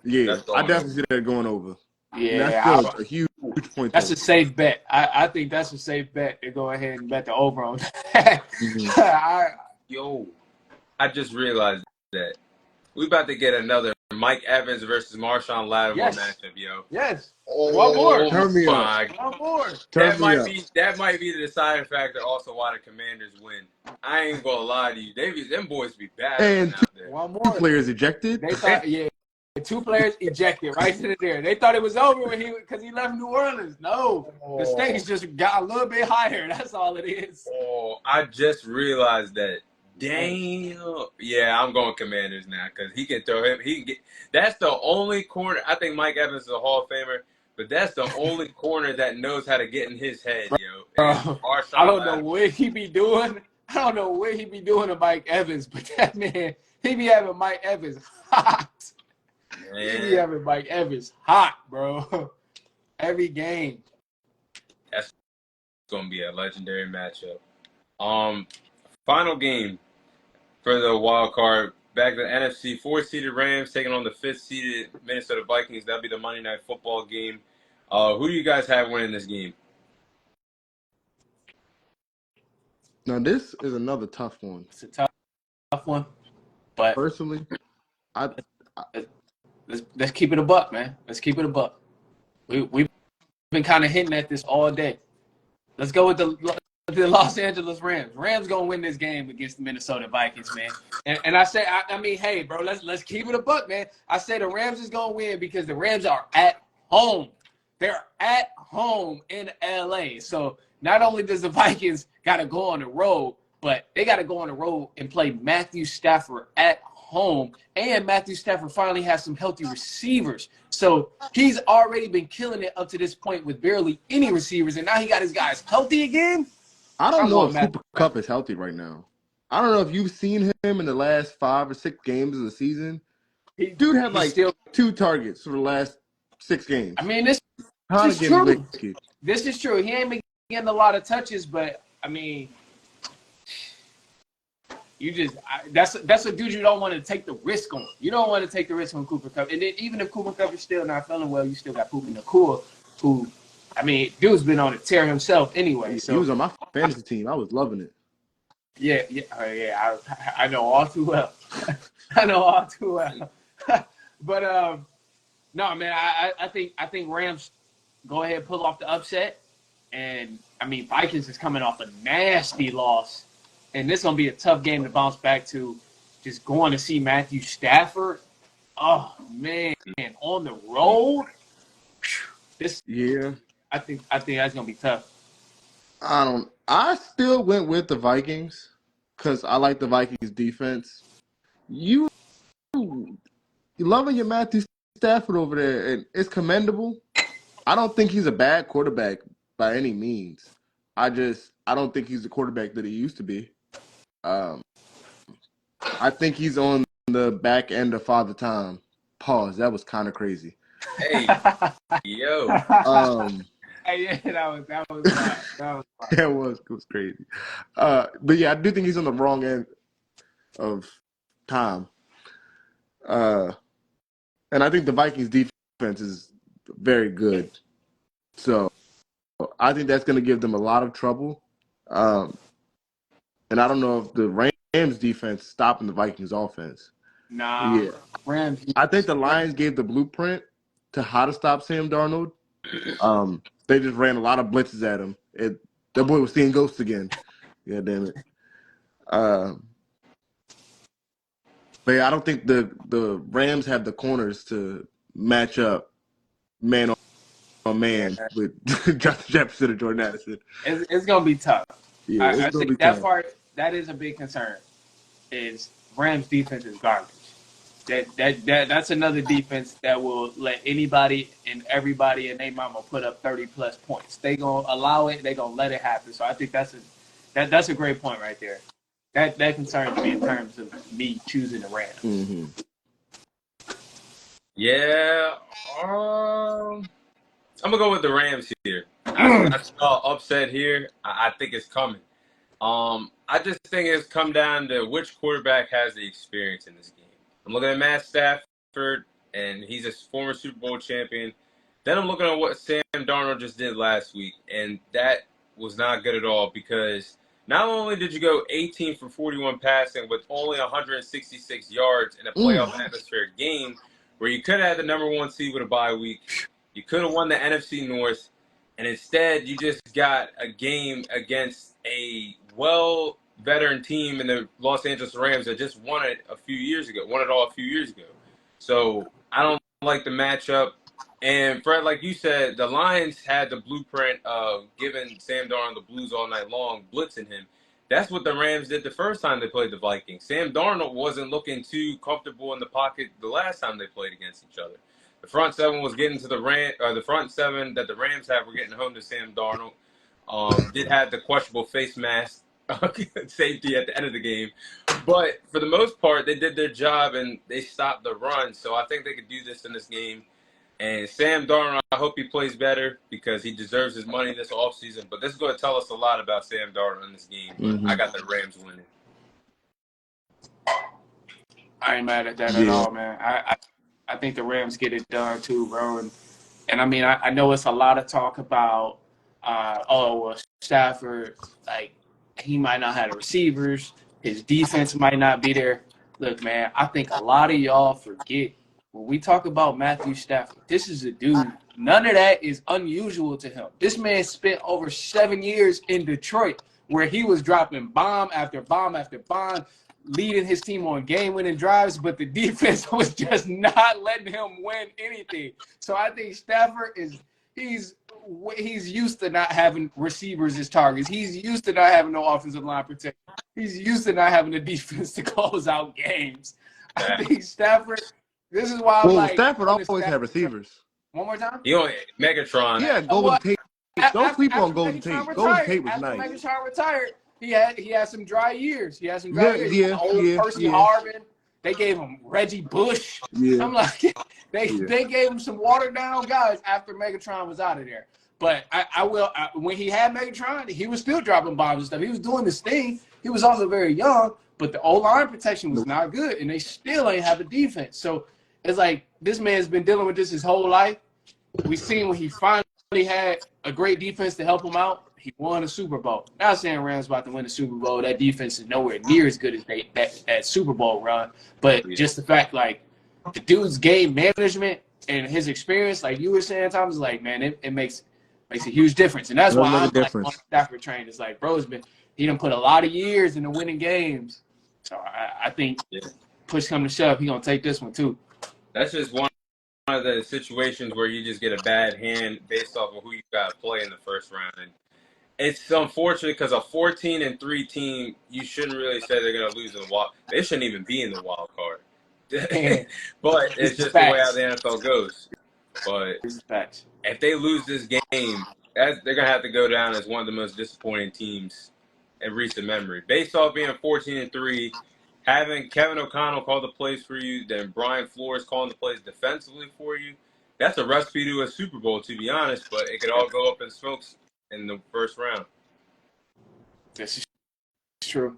Yeah, That's I going over. definitely see that going over. And that's Yeah, still a huge point that's total. a safe bet. I think that's a safe bet to go ahead and bet the over on that. Mm-hmm. Yo, I just realized that we about to get another Mike Evans versus Marshawn Lattimore Yes. matchup, yo. Yes. One more. Oh Turn me up. my! One more. Turn me up. That might be the deciding factor. Also, why the Commanders win. I ain't gonna lie to you, them boys be battling And out there. One two more. players ejected. They thought, yeah, 2 players ejected right to there. They thought it was over when because he left New Orleans. No, the stakes just got a little bit higher. That's all it is. Oh, I just realized that. Damn. Yeah, I'm going Commanders now because he can throw him. He can get. That's the only corner. I think Mike Evans is a Hall of Famer, but that's the only corner that knows how to get in his head, yo. And Bro, Marshawn I don't know Lattimore. what he be doing. I don't know what he be doing to Mike Evans, but that man, he be having Mike Evans hot. He be having Mike Evans hot, bro. Every game. That's gonna be a legendary matchup. Final game for the wild card. Back to the NFC, 4-seeded Rams taking on the 5th-seeded Minnesota Vikings. That'll be the Monday Night Football game. Who do you guys have winning this game? Now this is another tough one. It's a tough one, but Personally, let's keep it a buck, man. Let's keep it a buck. We've been kind of hinting at this all day. Let's go with the Los Angeles Rams. Rams gonna win this game against the Minnesota Vikings, man. And I mean, hey, bro, let's keep it a buck, man. I say the Rams is gonna win because the Rams are at home. They're at home in LA. So not only does the Vikings gotta go on the road, but they gotta go on the road and play Matthew Stafford at home. And Matthew Stafford finally has some healthy receivers. So he's already been killing it up to this point with barely any receivers, and now he got his guys healthy again. I don't I'm know going if Matthew Cooper Kupp is healthy right now. I don't know if you've seen him in the last 5 or 6 games of the season. Dude had He's like still. 2 targets for the last 6 games. I mean, this Kind of is getting true. wicked. This is true. He ain't been getting a lot of touches, but I mean, that's a dude you don't want to take the risk on. You don't want to take the risk on Cooper Kupp. And then even if Cooper Kupp is still not feeling well, you still got Puka Nacua, who, I mean, dude's been on a tear himself anyway. He was So on my fantasy team. I was loving it. yeah. I know all too well. I know all too well. But no, man, I think Rams go ahead and pull off the upset. And I mean, Vikings is coming off a nasty loss. And this is gonna be a tough game to bounce back to. Just going to see Matthew Stafford. Oh man, on the road. This Yeah. I think that's gonna be tough. I still went with the Vikings because I like the Vikings defense. You loving your Matthew Stafford over there, and it's commendable. I don't think he's a bad quarterback by any means. I don't think he's the quarterback that he used to be. Um, I think he's on the back end of Father Time. Pause. That was kind of crazy. Hey, yo. Hey, yeah, that was fine. It was crazy. But yeah, I do think he's on the wrong end of time. And I think the Vikings defense is very good. So I think that's going to give them a lot of trouble. And I don't know if the Rams defense is stopping the Vikings offense. Nah, Yeah. Rams. I think the Lions gave the blueprint to how to stop Sam Darnold. They just ran a lot of blitzes at him. That boy was seeing ghosts again. Yeah, damn it. But yeah, I don't think the Rams have the corners to match up man on man with Justin Jefferson and Jordan Addison. It's gonna be tough. Yeah, it's I gonna think be that tough. part that is a big concern. Is Rams defense is garbage. That's another defense that will let anybody and everybody and their mama put up 30+ points. They gonna allow it. They gonna let it happen. So I think that's a great point right there. That concerns me in terms of me choosing the Rams. Mm-hmm. Yeah. I'm gonna go with the Rams here. I I saw upset here. I think it's coming. I just think it's come down to which quarterback has the experience in this game. I'm looking at Matt Stafford, and he's a former Super Bowl champion. Then I'm looking at what Sam Darnold just did last week, and that was not good at all because not only did you go 18 for 41 passing with only 166 yards in a playoff atmosphere game where you could have had the number one seed with a bye week, you could have won the NFC North, and instead you just got a game against a veteran team in the Los Angeles Rams that just won it a few years ago, won it all a few years ago. So I don't like the matchup. And Fred, like you said, the Lions had the blueprint of giving Sam Darnold the blues all night long, blitzing him. That's what the Rams did the first time they played the Vikings. Sam Darnold wasn't looking too comfortable in the pocket the last time they played against each other. The front seven was getting to the front seven that the Rams have were getting home to Sam Darnold. Did have the questionable face mask safety at the end of the game. But for the most part, they did their job and they stopped the run. So I think they could do this in this game. And Sam Darnold, I hope he plays better because he deserves his money this offseason. But this is going to tell us a lot about Sam Darnold in this game. But I got the Rams winning. I ain't mad at that at all, man. I think the Rams get it done too, bro. And I mean, I know it's a lot of talk about, Stafford, like, he might not have the receivers. His defense might not be there. Look, man, I think a lot of y'all forget when we talk about Matthew Stafford, this is a dude, none of that is unusual to him. This man spent over 7 years in Detroit where he was dropping bomb after bomb after bomb, leading his team on game-winning drives, but the defense was just not letting him win anything. So I think Stafford he's used to not having receivers as targets. He's used to not having no offensive line protection. He's used to not having a defense to close out games. I think Stafford. This is why I'm like. Stafford always had receivers. One more time. Megatron. Yeah, Golden Tate. Don't sleep on Golden Tate. Golden Tate was nice. After Megatron retired, he had some dry years. Years. Percy yeah. Harvin. They gave him Reggie Bush. Yeah. I'm like, they gave him some watered down guys after Megatron was out of there. But when he had Megatron, he was still dropping bombs and stuff. He was doing this thing. He was also very young, but the O-line protection was not good, and they still ain't have a defense. So it's like this man's been dealing with this his whole life. We seen when he finally had a great defense to help him out, he won a Super Bowl. Not saying Rams about to win the Super Bowl. That defense is nowhere near as good as that Super Bowl run. But just the fact, like, the dude's game management and his experience, like you were saying, Thomas, like, man, it makes a huge difference. And that's why I'm like on Stafford train. It's like, bro, he done put a lot of years into winning games. So I think push come to shove, he gonna take this one too. That's just one of the situations where you just get a bad hand based off of who you got to play in the first round. And it's unfortunate because a 14-3 team, you shouldn't really say they're gonna lose in the wild. They shouldn't even be in the wild card. But it's just the way how the NFL goes. But if they lose this game, they're gonna have to go down as one of the most disappointing teams in recent memory. Based off being 14-3, having Kevin O'Connell call the plays for you, then Brian Flores calling the plays defensively for you, that's a recipe to a Super Bowl, to be honest. But it could all go up in smokes in the first round. This is true.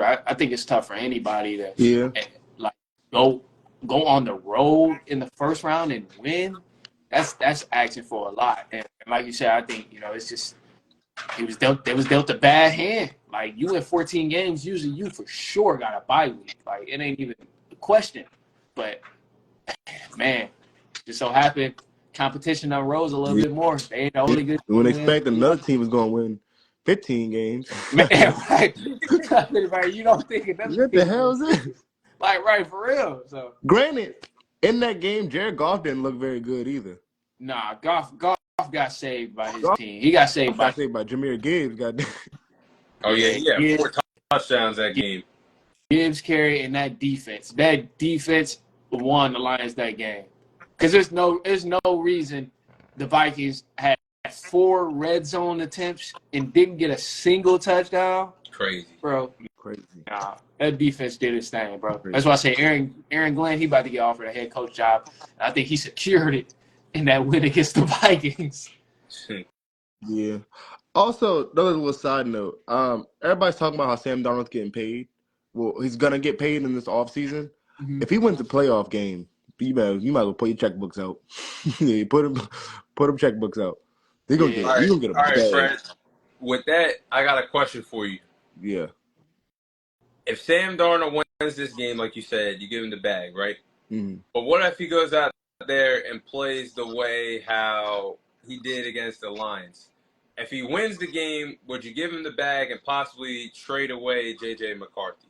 I think it's tough for anybody to like go on the road in the first round and win. That's asking for a lot. And like you said, I think it's just they was dealt a bad hand. Like, you win 14 games, usually you for sure got a bye week. Like, it ain't even a question. But man, just so happened competition unrose a little bit more. They ain't the only good. We wouldn't expect another team was going to win 15 games. Man, right? You don't think another what the hell is this? Like, right, for real. So, granted, in that game, Jared Goff didn't look very good either. Nah, Goff got saved by his team. He got saved by Jahmyr Gibbs. Oh yeah, he had 4 touchdowns that game. Gibbs carry in that defense. That defense won the Lions that game. Because there's no reason the Vikings had 4 red zone attempts and didn't get a single touchdown. Crazy, bro. Crazy. Nah, that defense did its thing, bro. Crazy. That's why I say Aaron Glenn, he about to get offered a head coach job. I think he secured it in that win against the Vikings. Yeah. Also, another little side note. Everybody's talking about how Sam Darnold's getting paid. Well, he's gonna get paid in this offseason. Mm-hmm. If he wins the playoff game, you might as well put your checkbooks out. Yeah, put him checkbooks out. They're gonna Yeah. get you gonna get a All right, bag. Fred. With that, I got a question for you. Yeah. If Sam Darnold wins this game, like you said, you give him the bag, right? Mm-hmm. But what if he goes out there and plays the way how he did against the Lions? If he wins the game, would you give him the bag and possibly trade away J.J. McCarthy?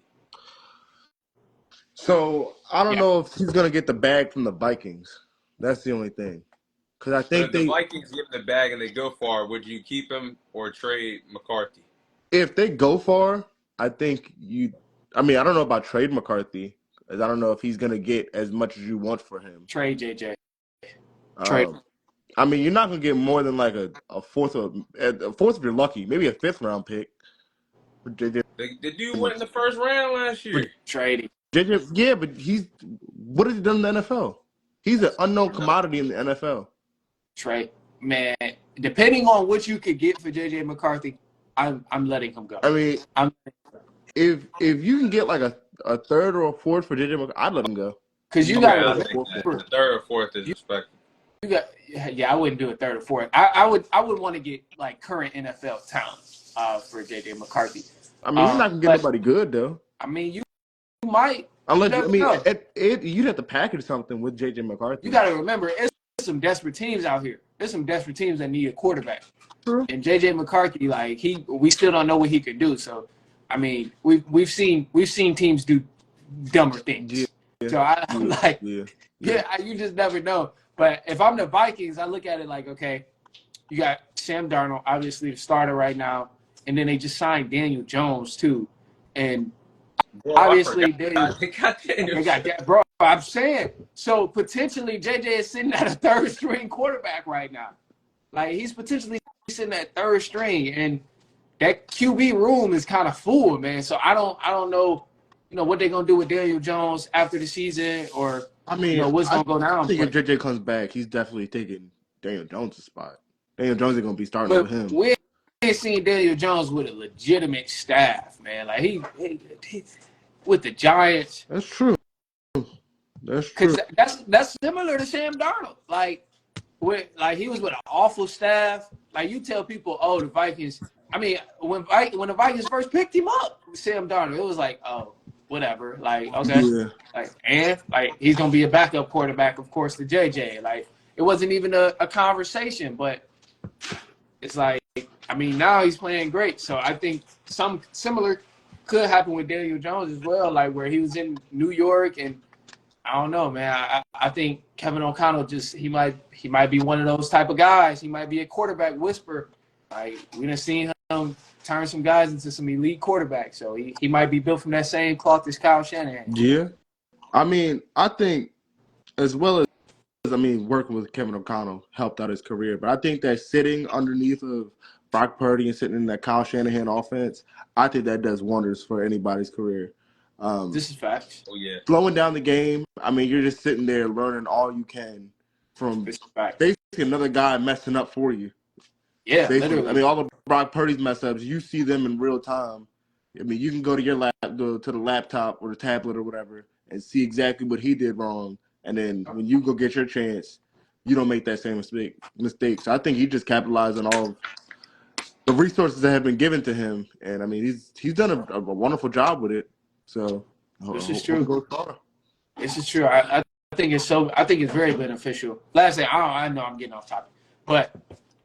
So I don't Yeah. know if he's gonna get the bag from the Vikings. That's the only thing. Because I But think if the Vikings give him the bag and they go far, would you keep him or trade McCarthy? if they go far, I think you. I mean, I don't know about trade McCarthy, as I don't know if he's gonna get as much as you want for him. Trade JJ. Trade. Um, I mean, you're not gonna get more than like a fourth of if you're lucky, maybe a fifth round pick. For JJ, The dude went in the first round last year. Trade. JJ, yeah, but what has he done in the NFL? He's an unknown commodity in the NFL. Trade. Man, depending on what you could get for JJ McCarthy, I'm letting him go. I mean, I'm if you can get like a third or a fourth for JJ McCarthy, I'd let him go. because you Okay, got to I'll take that. remember. The third or fourth is respectable. You got, yeah, I wouldn't do a third or fourth. I would want to get like current NFL talent for JJ McCarthy. I mean, you're not gonna get But nobody good though. I mean, you might. Unless never I mean, know. you'd have to package something with JJ McCarthy. You got to remember, it's some desperate teams out here. There's some desperate teams that need a quarterback. True. And JJ McCarthy, like we still don't know what he can do. So, I mean, we've seen teams do dumber things. Yeah. So I'm like, yeah. you just never know. But if I'm the Vikings, I look at it like, okay, you got Sam Darnold, obviously the starter right now, and then they just signed Daniel Jones too, and Bro, obviously they got Daniel. they got that, bro. I'm saying, so potentially JJ is sitting at a third string quarterback right now. Like he's potentially sitting at third string, and that QB room is kind of full, man. So I don't know, what they're gonna do with Daniel Jones after the season, or I mean, what's gonna go down. I think if JJ comes back, he's definitely taking Daniel Jones' spot. Daniel Jones is gonna be starting with him. We ain't seen Daniel Jones with a legitimate staff, man. Like he with the Giants. That's true. That's true. Because that's similar to Sam Darnold. Like he was with an awful staff. Like you tell people, oh, the Vikings. I mean, when the Vikings first picked him up, Sam Darnold, it was like, oh, whatever. Like okay, like he's gonna be a backup quarterback, of course, to JJ. Like it wasn't even a conversation, but it's like, I mean, now he's playing great. So I think some similar could happen with Daniel Jones as well, like where he was in New York, and I don't know, man. I think Kevin O'Connell he might be one of those type of guys. He might be a quarterback whisperer. Like we done seen him turn some guys into some elite quarterbacks. So he might be built from that same cloth as Kyle Shanahan. Yeah. I mean, I think as well as working with Kevin O'Connell helped out his career, but I think that sitting underneath of Brock Purdy and sitting in that Kyle Shanahan offense, I think that does wonders for anybody's career. This is facts. Oh yeah. Slowing down the game. I mean, you're just sitting there learning all you can from basically another guy messing up for you. Yeah, basically. literally. I mean, all the Brock Purdy's mess ups, you see them in real time. I mean, you can go to your to the laptop or the tablet or whatever and see exactly what he did wrong. And then when you go get your chance, you don't make that same mistake. So I think he just capitalized on all of the resources that have been given to him. And I mean, he's done a wonderful job with it. So this is true. This is true. I think it's very beneficial. Last thing, I know I'm getting off topic, but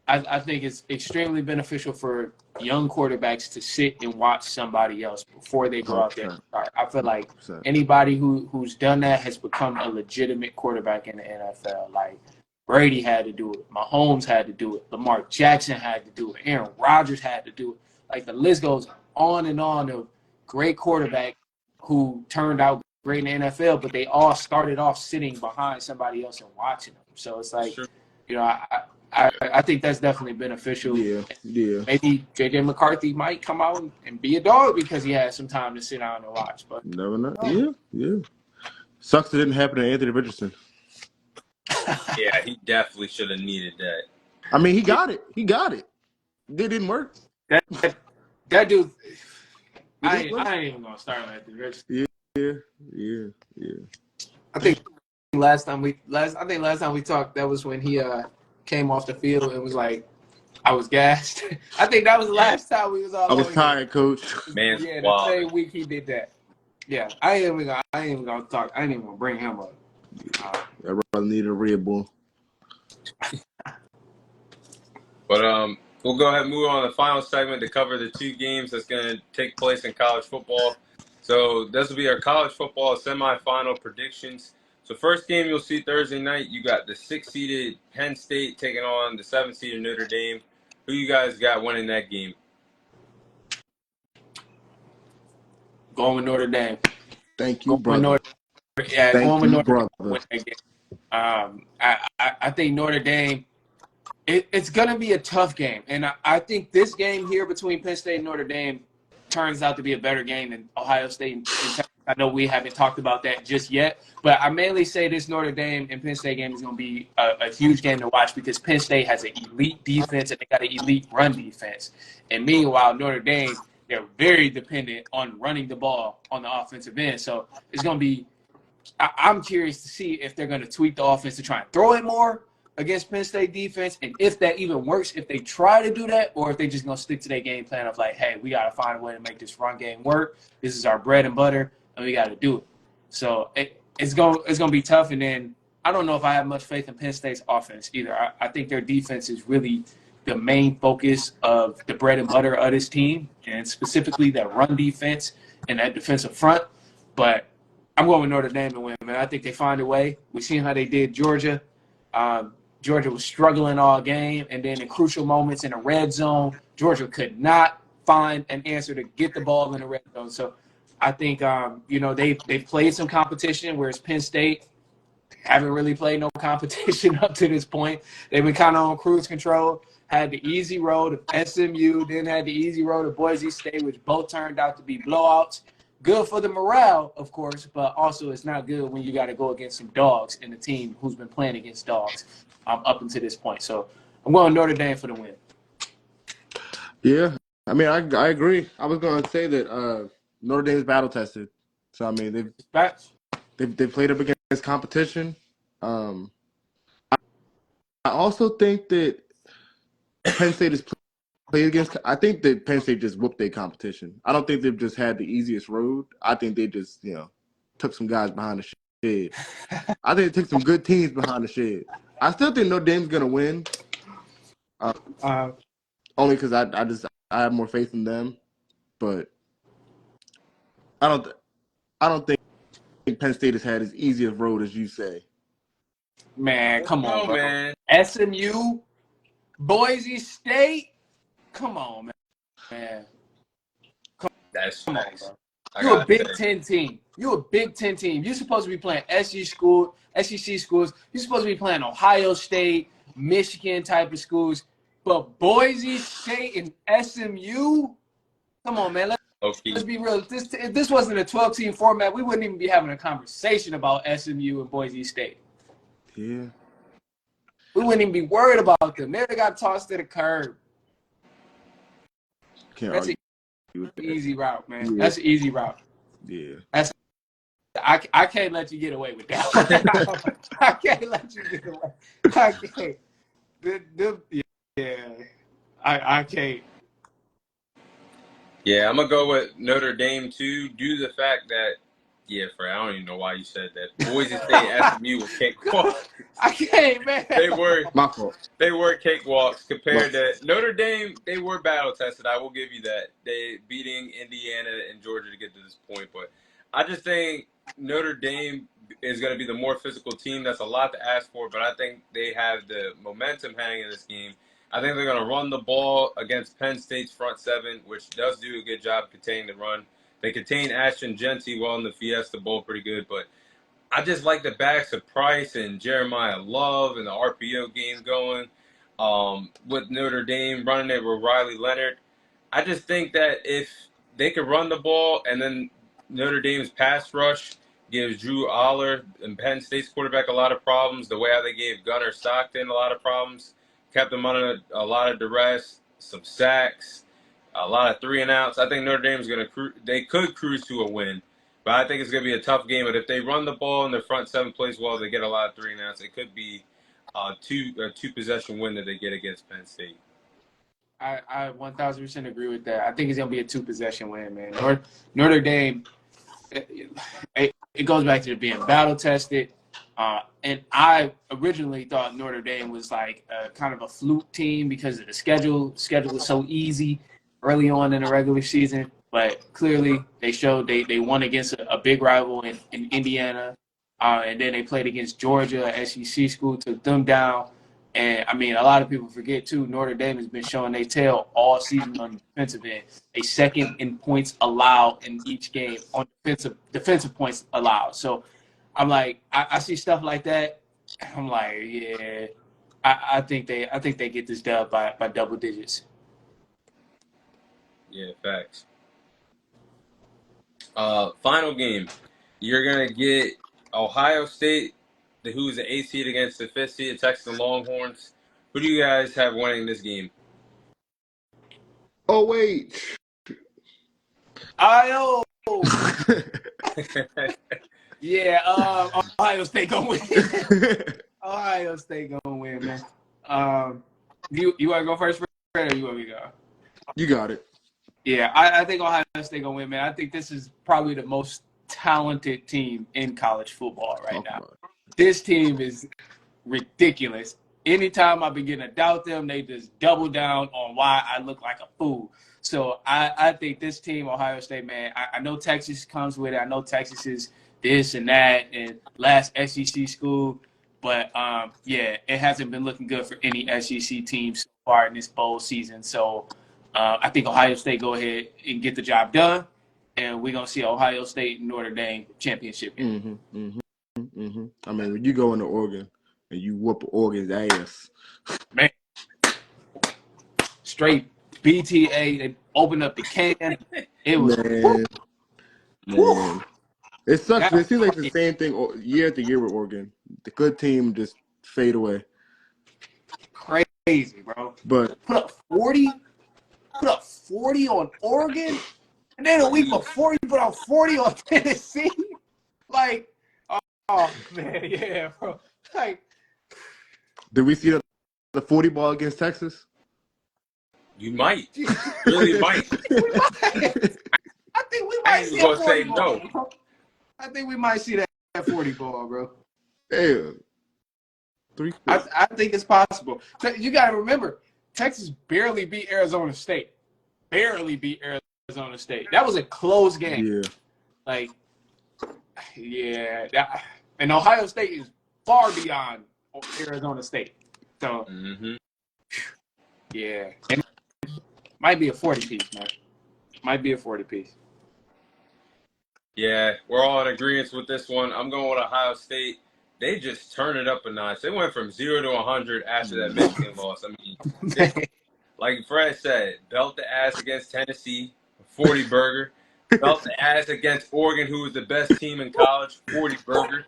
I think it's extremely beneficial for young quarterbacks to sit and watch somebody else before they go out there and start. I feel like 100%. anybody who's done that has become a legitimate quarterback in the NFL. Like Brady had to do it. Mahomes had to do it. Lamar Jackson had to do it. Aaron Rodgers had to do it. Like the list goes on and on of great quarterbacks who turned out great in the NFL, but they all started off sitting behind somebody else and watching them. So it's like, I think that's definitely beneficial. Yeah. Maybe J.J. McCarthy might come out and be a dog because he had some time to sit down and watch. But never know. Yeah. Sucks it didn't happen to Anthony Richardson. Yeah, he definitely should have needed that. I mean, he got it. They didn't work. That that dude. It didn't work. I ain't even gonna start like this. Yeah, yeah, yeah. I think last time we talked, that was when he came off the field and was like, I was gassed. I think that was the Yeah, last time we was all I was on here. tired, coach. man's Yeah, the wild. same week he did that. Yeah, I ain't even gonna talk. I ain't even gonna bring him up. I rather need a Red Bull. But we'll go ahead and move on to the final segment to cover the two games that's going to take place in college football. So this will be our college football semifinal predictions. So first game you'll see Thursday night, you got the 6-seeded Penn State taking on the 7-seeded Notre Dame. Who you guys got winning that game? Going with Notre Dame. Thank you, Going with brother. Going Thank with you, Notre Dame brother. to win that game. I think Notre Dame. It's going to be a tough game, and I think this game here between Penn State and Notre Dame turns out to be a better game than Ohio State and Texas. I know we haven't talked about that just yet, but I mainly say this Notre Dame and Penn State game is going to be a huge game to watch because Penn State has an elite defense and they got an elite run defense. And meanwhile, Notre Dame, they're very dependent on running the ball on the offensive end. So it's going to be I'm curious to see if they're going to tweak the offense to try and throw it more against Penn State defense, and if that even works, if they try to do that, or if they just going to stick to their game plan of like, hey, we got to find a way to make this run game work. This is our bread and butter, and we got to do it. So it's going to be tough. And then I don't know if I have much faith in Penn State's offense either. I think their defense is really the main focus of the bread and butter of this team, and specifically that run defense and that defensive front. But I'm going with Notre Dame to win, man. I think they find a way. We've seen how they did Georgia. Georgia was struggling all game, and then in crucial moments in the red zone, Georgia could not find an answer to get the ball in the red zone. So I think they've played some competition, whereas Penn State haven't really played no competition up to this point. They've been kind of on cruise control. Had the easy road of SMU, then had the easy road of Boise State, which both turned out to be blowouts. Good for the morale, of course, but also it's not good when you got to go against some dogs in the team who's been playing against dogs up until this point. So I'm going Notre Dame for the win. Yeah, I mean, I agree. I was going to say that Notre Dame's battle tested. So I mean, they've played up against competition. I also think that Penn State has played against. I think that Penn State just whooped their competition. I don't think they've just had the easiest road. I think they just took some guys behind the shed. I think it took some good teams behind the shed. I still think Notre Dame's gonna win. Only because I have more faith in them, but I don't think Penn State has had as easy a road as you say. Man, come on, bro. Man. SMU, Boise State, come on, man. That's Come on, nice. bro. You're a Big Ten team. You're a Big Ten team. You're supposed to be playing SEC schools. You're supposed to be playing Ohio State, Michigan type of schools. But Boise State and SMU, come on, man. Let's be real. If this wasn't a 12-team format, we wouldn't even be having a conversation about SMU and Boise State. Yeah. We wouldn't even be worried about them. They got tossed to the curb. That's an easy route, man. Yeah. That's an easy route. Yeah. I can't let you get away with that. I can't let you get away. I can't. I can't. Yeah, I'm going to go with Notre Dame, too, due to the fact that, Fred, I don't even know why you said that. Boise State, SMU was cakewalks. I can't, man. My fault. They were cakewalks compared to Notre Dame. They were battle tested. I will give you that. They beating Indiana and Georgia to get to this point. But I just think Notre Dame is going to be the more physical team. That's a lot to ask for, but I think they have the momentum hanging in this game. I think they're going to run the ball against Penn State's front seven, which does do a good job containing the run. They contain Ashton Genty well in the Fiesta Bowl pretty good, but I just like the backs of Price and Jeremiah Love and the RPO game going with Notre Dame running it with Riley Leonard. I just think that if they could run the ball and then Notre Dame's pass rush gives Drew Aller and Penn State's quarterback a lot of problems, the way how they gave Gunnar Stockton a lot of problems, kept him under a lot of duress. some sacks, a lot of 3-and-outs. I think Notre Dame is going to they could cruise to a win, but I think it's going to be a tough game. But if they run the ball and their front seven plays well, they get a lot of 3-and-outs. It could be a two possession win that they get against Penn State. I 1,000% agree with that. I think it's gonna be a 2-possession win, man. Notre Dame, it goes back to being battle tested. And I originally thought Notre Dame was like kind of a fluke team because of the schedule. Schedule was so easy early on in the regular season, but clearly they showed they won against a big rival in Indiana, and then they played against Georgia, a SEC school, took them down. And, I mean, a lot of people forget, too, Notre Dame has been showing their tail all season on the defensive end. A second in points allowed in each game on defensive points allowed. So, I'm like, I see stuff like that. I'm like, yeah, I think they get this dub by double digits. Yeah, facts. Final game. You're going to get Ohio State, who's the 8th seed against the 5th seed, Texas Longhorns. Who do you guys have winning this game? Oh, wait. I Yeah, Ohio State gonna win. Ohio State gonna win, man. You want to go first, Fred, or you want me to go? You got it. Yeah, I think Ohio State gonna win, man. I think this is probably the most talented team in college football right now. This team is ridiculous. Anytime I begin to doubt them, they just double down on why I look like a fool. So I think this team, Ohio State, man, I know Texas comes with it. I know Texas is this and that and last SEC school. But, yeah, it hasn't been looking good for any SEC team so far in this bowl season. So I think Ohio State go ahead and get the job done. And we're going to see Ohio State and Notre Dame championship game. I mean, when you go into Oregon and you whoop Oregon's ass. Man, straight BTA, they opened up the can. It was man. It sucks. It seems like the same thing year after year with Oregon. The good team just fade away. Crazy, bro. But put up 40 on Oregon, and then a week before you put out 40 on Tennessee. Like, oh man, yeah, bro. Like, did we see the 40 ball against Texas? You might. Really might. I think we might see a 40 ball. No. Bro. I think we might see that 40 ball, bro. Damn. I think it's possible. You got to remember, Texas barely beat Arizona State. Barely beat Arizona State. That was a close game. Yeah. Like, yeah. And Ohio State is far beyond Arizona State. So, yeah. And might be a 40-piece, man. Might be a 40-piece. Yeah, we're all in agreement with this one. I'm going with Ohio State. They just turned it up a notch. They went from 0 to 100 after that Michigan loss. I mean, like Fred said, belt the ass against Tennessee, 40 burger. Belt the ass against Oregon, who was the best team in college, 40 burger.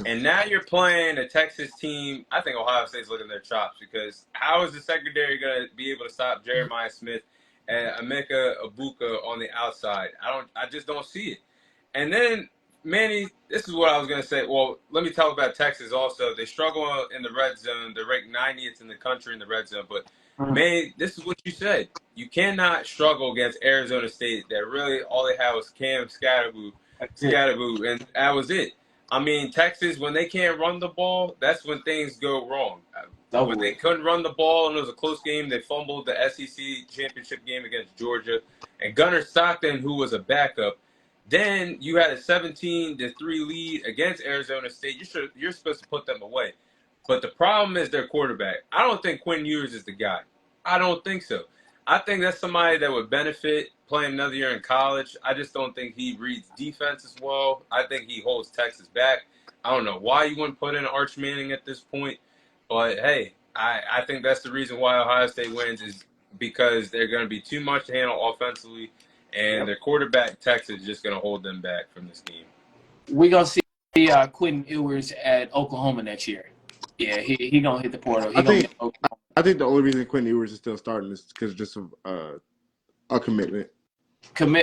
And now you're playing a Texas team. I think Ohio State's looking their chops because how is the secondary going to be able to stop Jeremiah Smith and Emeka Ibuka on the outside? I just don't see it. And then, Manny, this is what I was going to say. Well, let me talk about Texas also. They struggle in the red zone. They're ranked 90th in the country in the red zone. But, Manny, this is what you said. You cannot struggle against Arizona State. That really all they had was Cam Scatterboo, and that was it. I mean, Texas, when they can't run the ball, that's when things go wrong. When they couldn't run the ball and it was a close game, they fumbled the SEC championship game against Georgia. And Gunnar Stockton, who was a backup, then you had a 17-3 lead against Arizona State. You're supposed to put them away. But the problem is their quarterback. I don't think Quinn Ewers is the guy. I don't think so. I think that's somebody that would benefit playing another year in college. I just don't think he reads defense as well. I think he holds Texas back. I don't know why you wouldn't put in Arch Manning at this point. But, hey, I think that's the reason why Ohio State wins is because they're going to be too much to handle offensively. And their quarterback, Texas, is just going to hold them back from this game. We're going to see Quentin Ewers at Oklahoma next year. Yeah, he going to hit the portal. I think the only reason Quinn Ewers is still starting is because just of a commitment.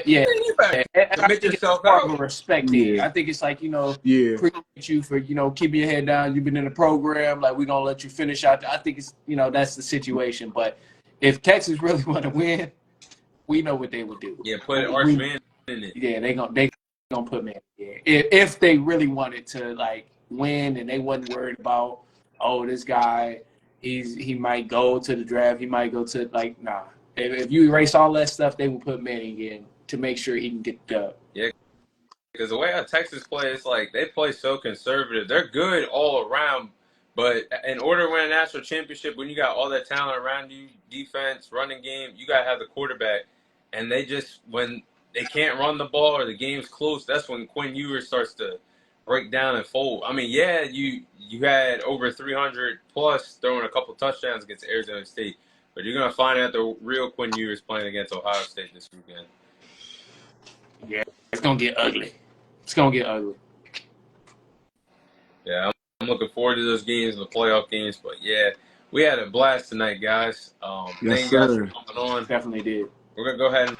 Yeah. You better I commit think it's yourself more of a out. respect thing. Yeah. I think it's like, Yeah. appreciate you for, keeping your head down. You've been in the program. Like, we're going to let you finish out. I think it's, that's the situation. But if Texas really want to win, we know what they would do. Yeah, put Arch Manning in it. Yeah, they gonna put Manning in. If they really wanted to, like, win and they wasn't worried about, this guy, he might go to the draft. He might go to, like, nah. If you erase all that stuff, they will put Manning in to make sure he can get the dub. Yeah, because the way how Texas play, it's like they play so conservative. They're good all around, but in order to win a national championship, when you got all that talent around you, defense, running game, you got to have the quarterback. And they just, when they can't run the ball or the game's close, that's when Quinn Ewers starts to break down and fold. I mean, yeah, you had over 300 plus throwing a couple touchdowns against Arizona State, but you're going to find out the real Quinn Ewers playing against Ohio State this weekend. Yeah, it's going to get ugly. It's going to get ugly. Yeah, I'm looking forward to those games, the playoff games. But, yeah, we had a blast tonight, guys. Thank you guys for coming on. Definitely did. We're going to go ahead and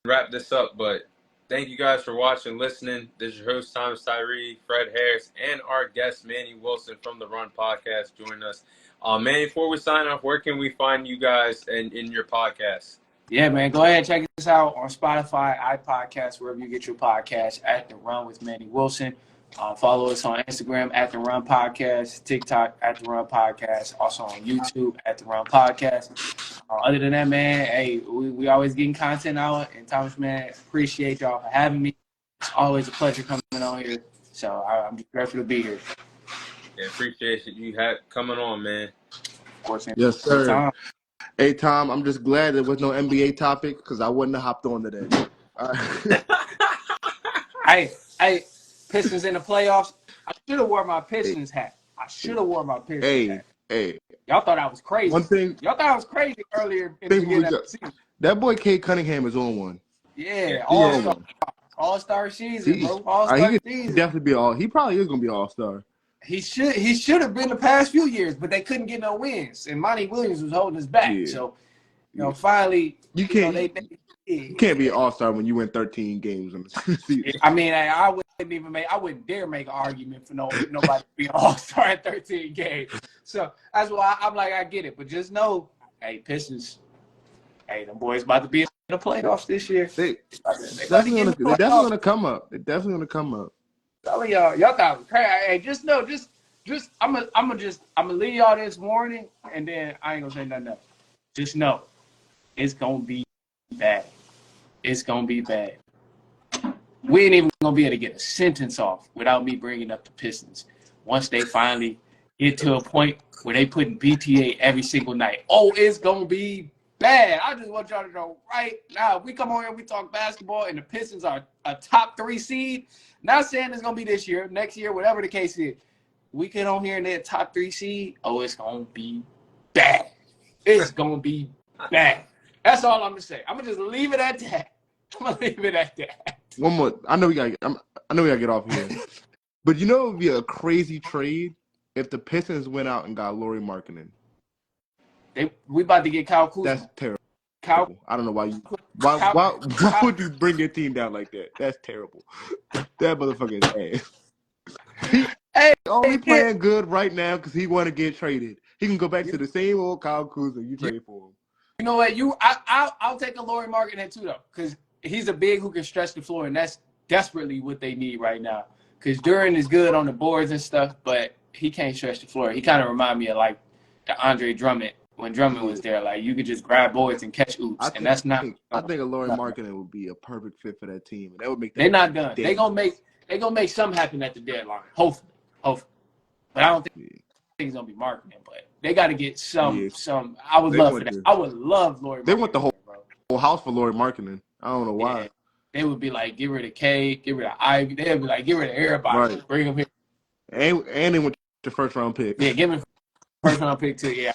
wrap this up, but thank you guys for watching, listening. This is your host, Thomas Tyree, Fred Harris, and our guest, Manny Wilson from the Run Podcast, joining us. Manny, before we sign off, where can we find you guys in your podcast? Yeah, man, go ahead and check us out on Spotify, iPodcast, wherever you get your podcast, at The Run with Manny Wilson. Follow us on Instagram, at The Run Podcast, TikTok, at The Run Podcast, also on YouTube, at The Run Podcast. Other than that, man, hey, we always getting content out. And Thomas, man, appreciate y'all for having me. It's always a pleasure coming on here. So I'm just grateful to be here. Yeah, appreciate you coming on, man. Of course, yes, sir. Tom. Hey, Tom, I'm just glad there was no NBA topic because I wouldn't have hopped on today. Hey, Pistons in the playoffs. I should have wore my Pistons hat. Hey. Y'all thought I was crazy. Y'all thought I was crazy earlier in the beginning of the season. That boy Cade Cunningham is on one. Yeah, all-star season, bro. All-star he season. Definitely he probably is gonna be an all-star. He should have been the past few years, but they couldn't get no wins, and Monty Williams was holding us back. Yeah. So, finally, you can't be an all-star when you win 13 games in the season. I mean, I wouldn't dare make an argument for nobody to be an all-star in 13 games. So that's why I'm like, I get it, but just know, hey, Pistons, hey, them boys about to be in the playoffs this year. They're definitely gonna come up. They're definitely gonna come up. Telling y'all thought I was crazy. Hey, just know, I'm gonna leave y'all this warning, and then I ain't gonna say nothing else. Just know, it's gonna be bad. It's gonna be bad. We ain't even gonna be able to get a sentence off without me bringing up the Pistons. Once they finally get to a point where they putting BTA every single night. Oh, it's gonna be bad. I just want y'all to know right now. We come on here, we talk basketball, and the Pistons are a top 3 seed. Not saying it's gonna be this year, next year, whatever the case is. We get on here and they're top 3 seed. Oh, it's gonna be bad. It's gonna be bad. That's all I'm gonna say. I'm gonna just leave it at that. One more. I know we gotta get off here. But it would be a crazy trade if the Pistons went out and got Lauri Markkanen. We about to get Kyle Kuzma. That's terrible. I don't know why why would you bring your team down like that? That's terrible. That motherfucker is ass. He's only playing good right now because he want to get traded. He can go back to the same old Kyle Kuzma you trade for him. You know what? I'll take a Lauri Markkanen too though, because he's a big who can stretch the floor, and that's desperately what they need right now. Because Duran is good on the boards and stuff, but he can't stretch the floor. He kind of remind me of like the Andre Drummond. When Drummond was there, like you could just grab boards and catch oops, and that's not. I think a Lauri Markkanen would be a perfect fit for that team, and that would make. They're not done. They're gonna make something happen at the deadline. Hopefully. But I don't think it's gonna be Markkanen. But they got to get some. I would love for that. I would love Lauri. They want the whole house for Lauri Markkanen. I don't know why. Yeah. They would be like, get rid of K, get rid of Ivy. They'd be like, get rid of everybody. Right. Bring them here. And they want the first round pick. Yeah, give him first round pick too. Yeah,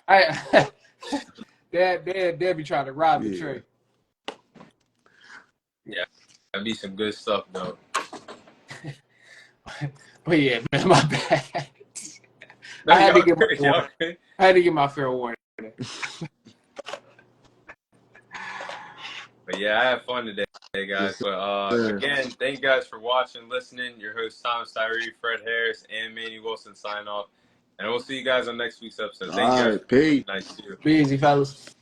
they'd be trying to rob the trade. Yeah, that'd be some good stuff though. But yeah, man, my bad. I had to get my fair warning. But yeah, I had fun today, guys. Yes, But sir. again, thank you guys for watching, listening. Your host Thomas Tyree, Fred Harris, and Manny Wilson sign off. And we'll see you guys on next week's episode. Thank you All guys right, for peace. nice too. Be easy, fellas.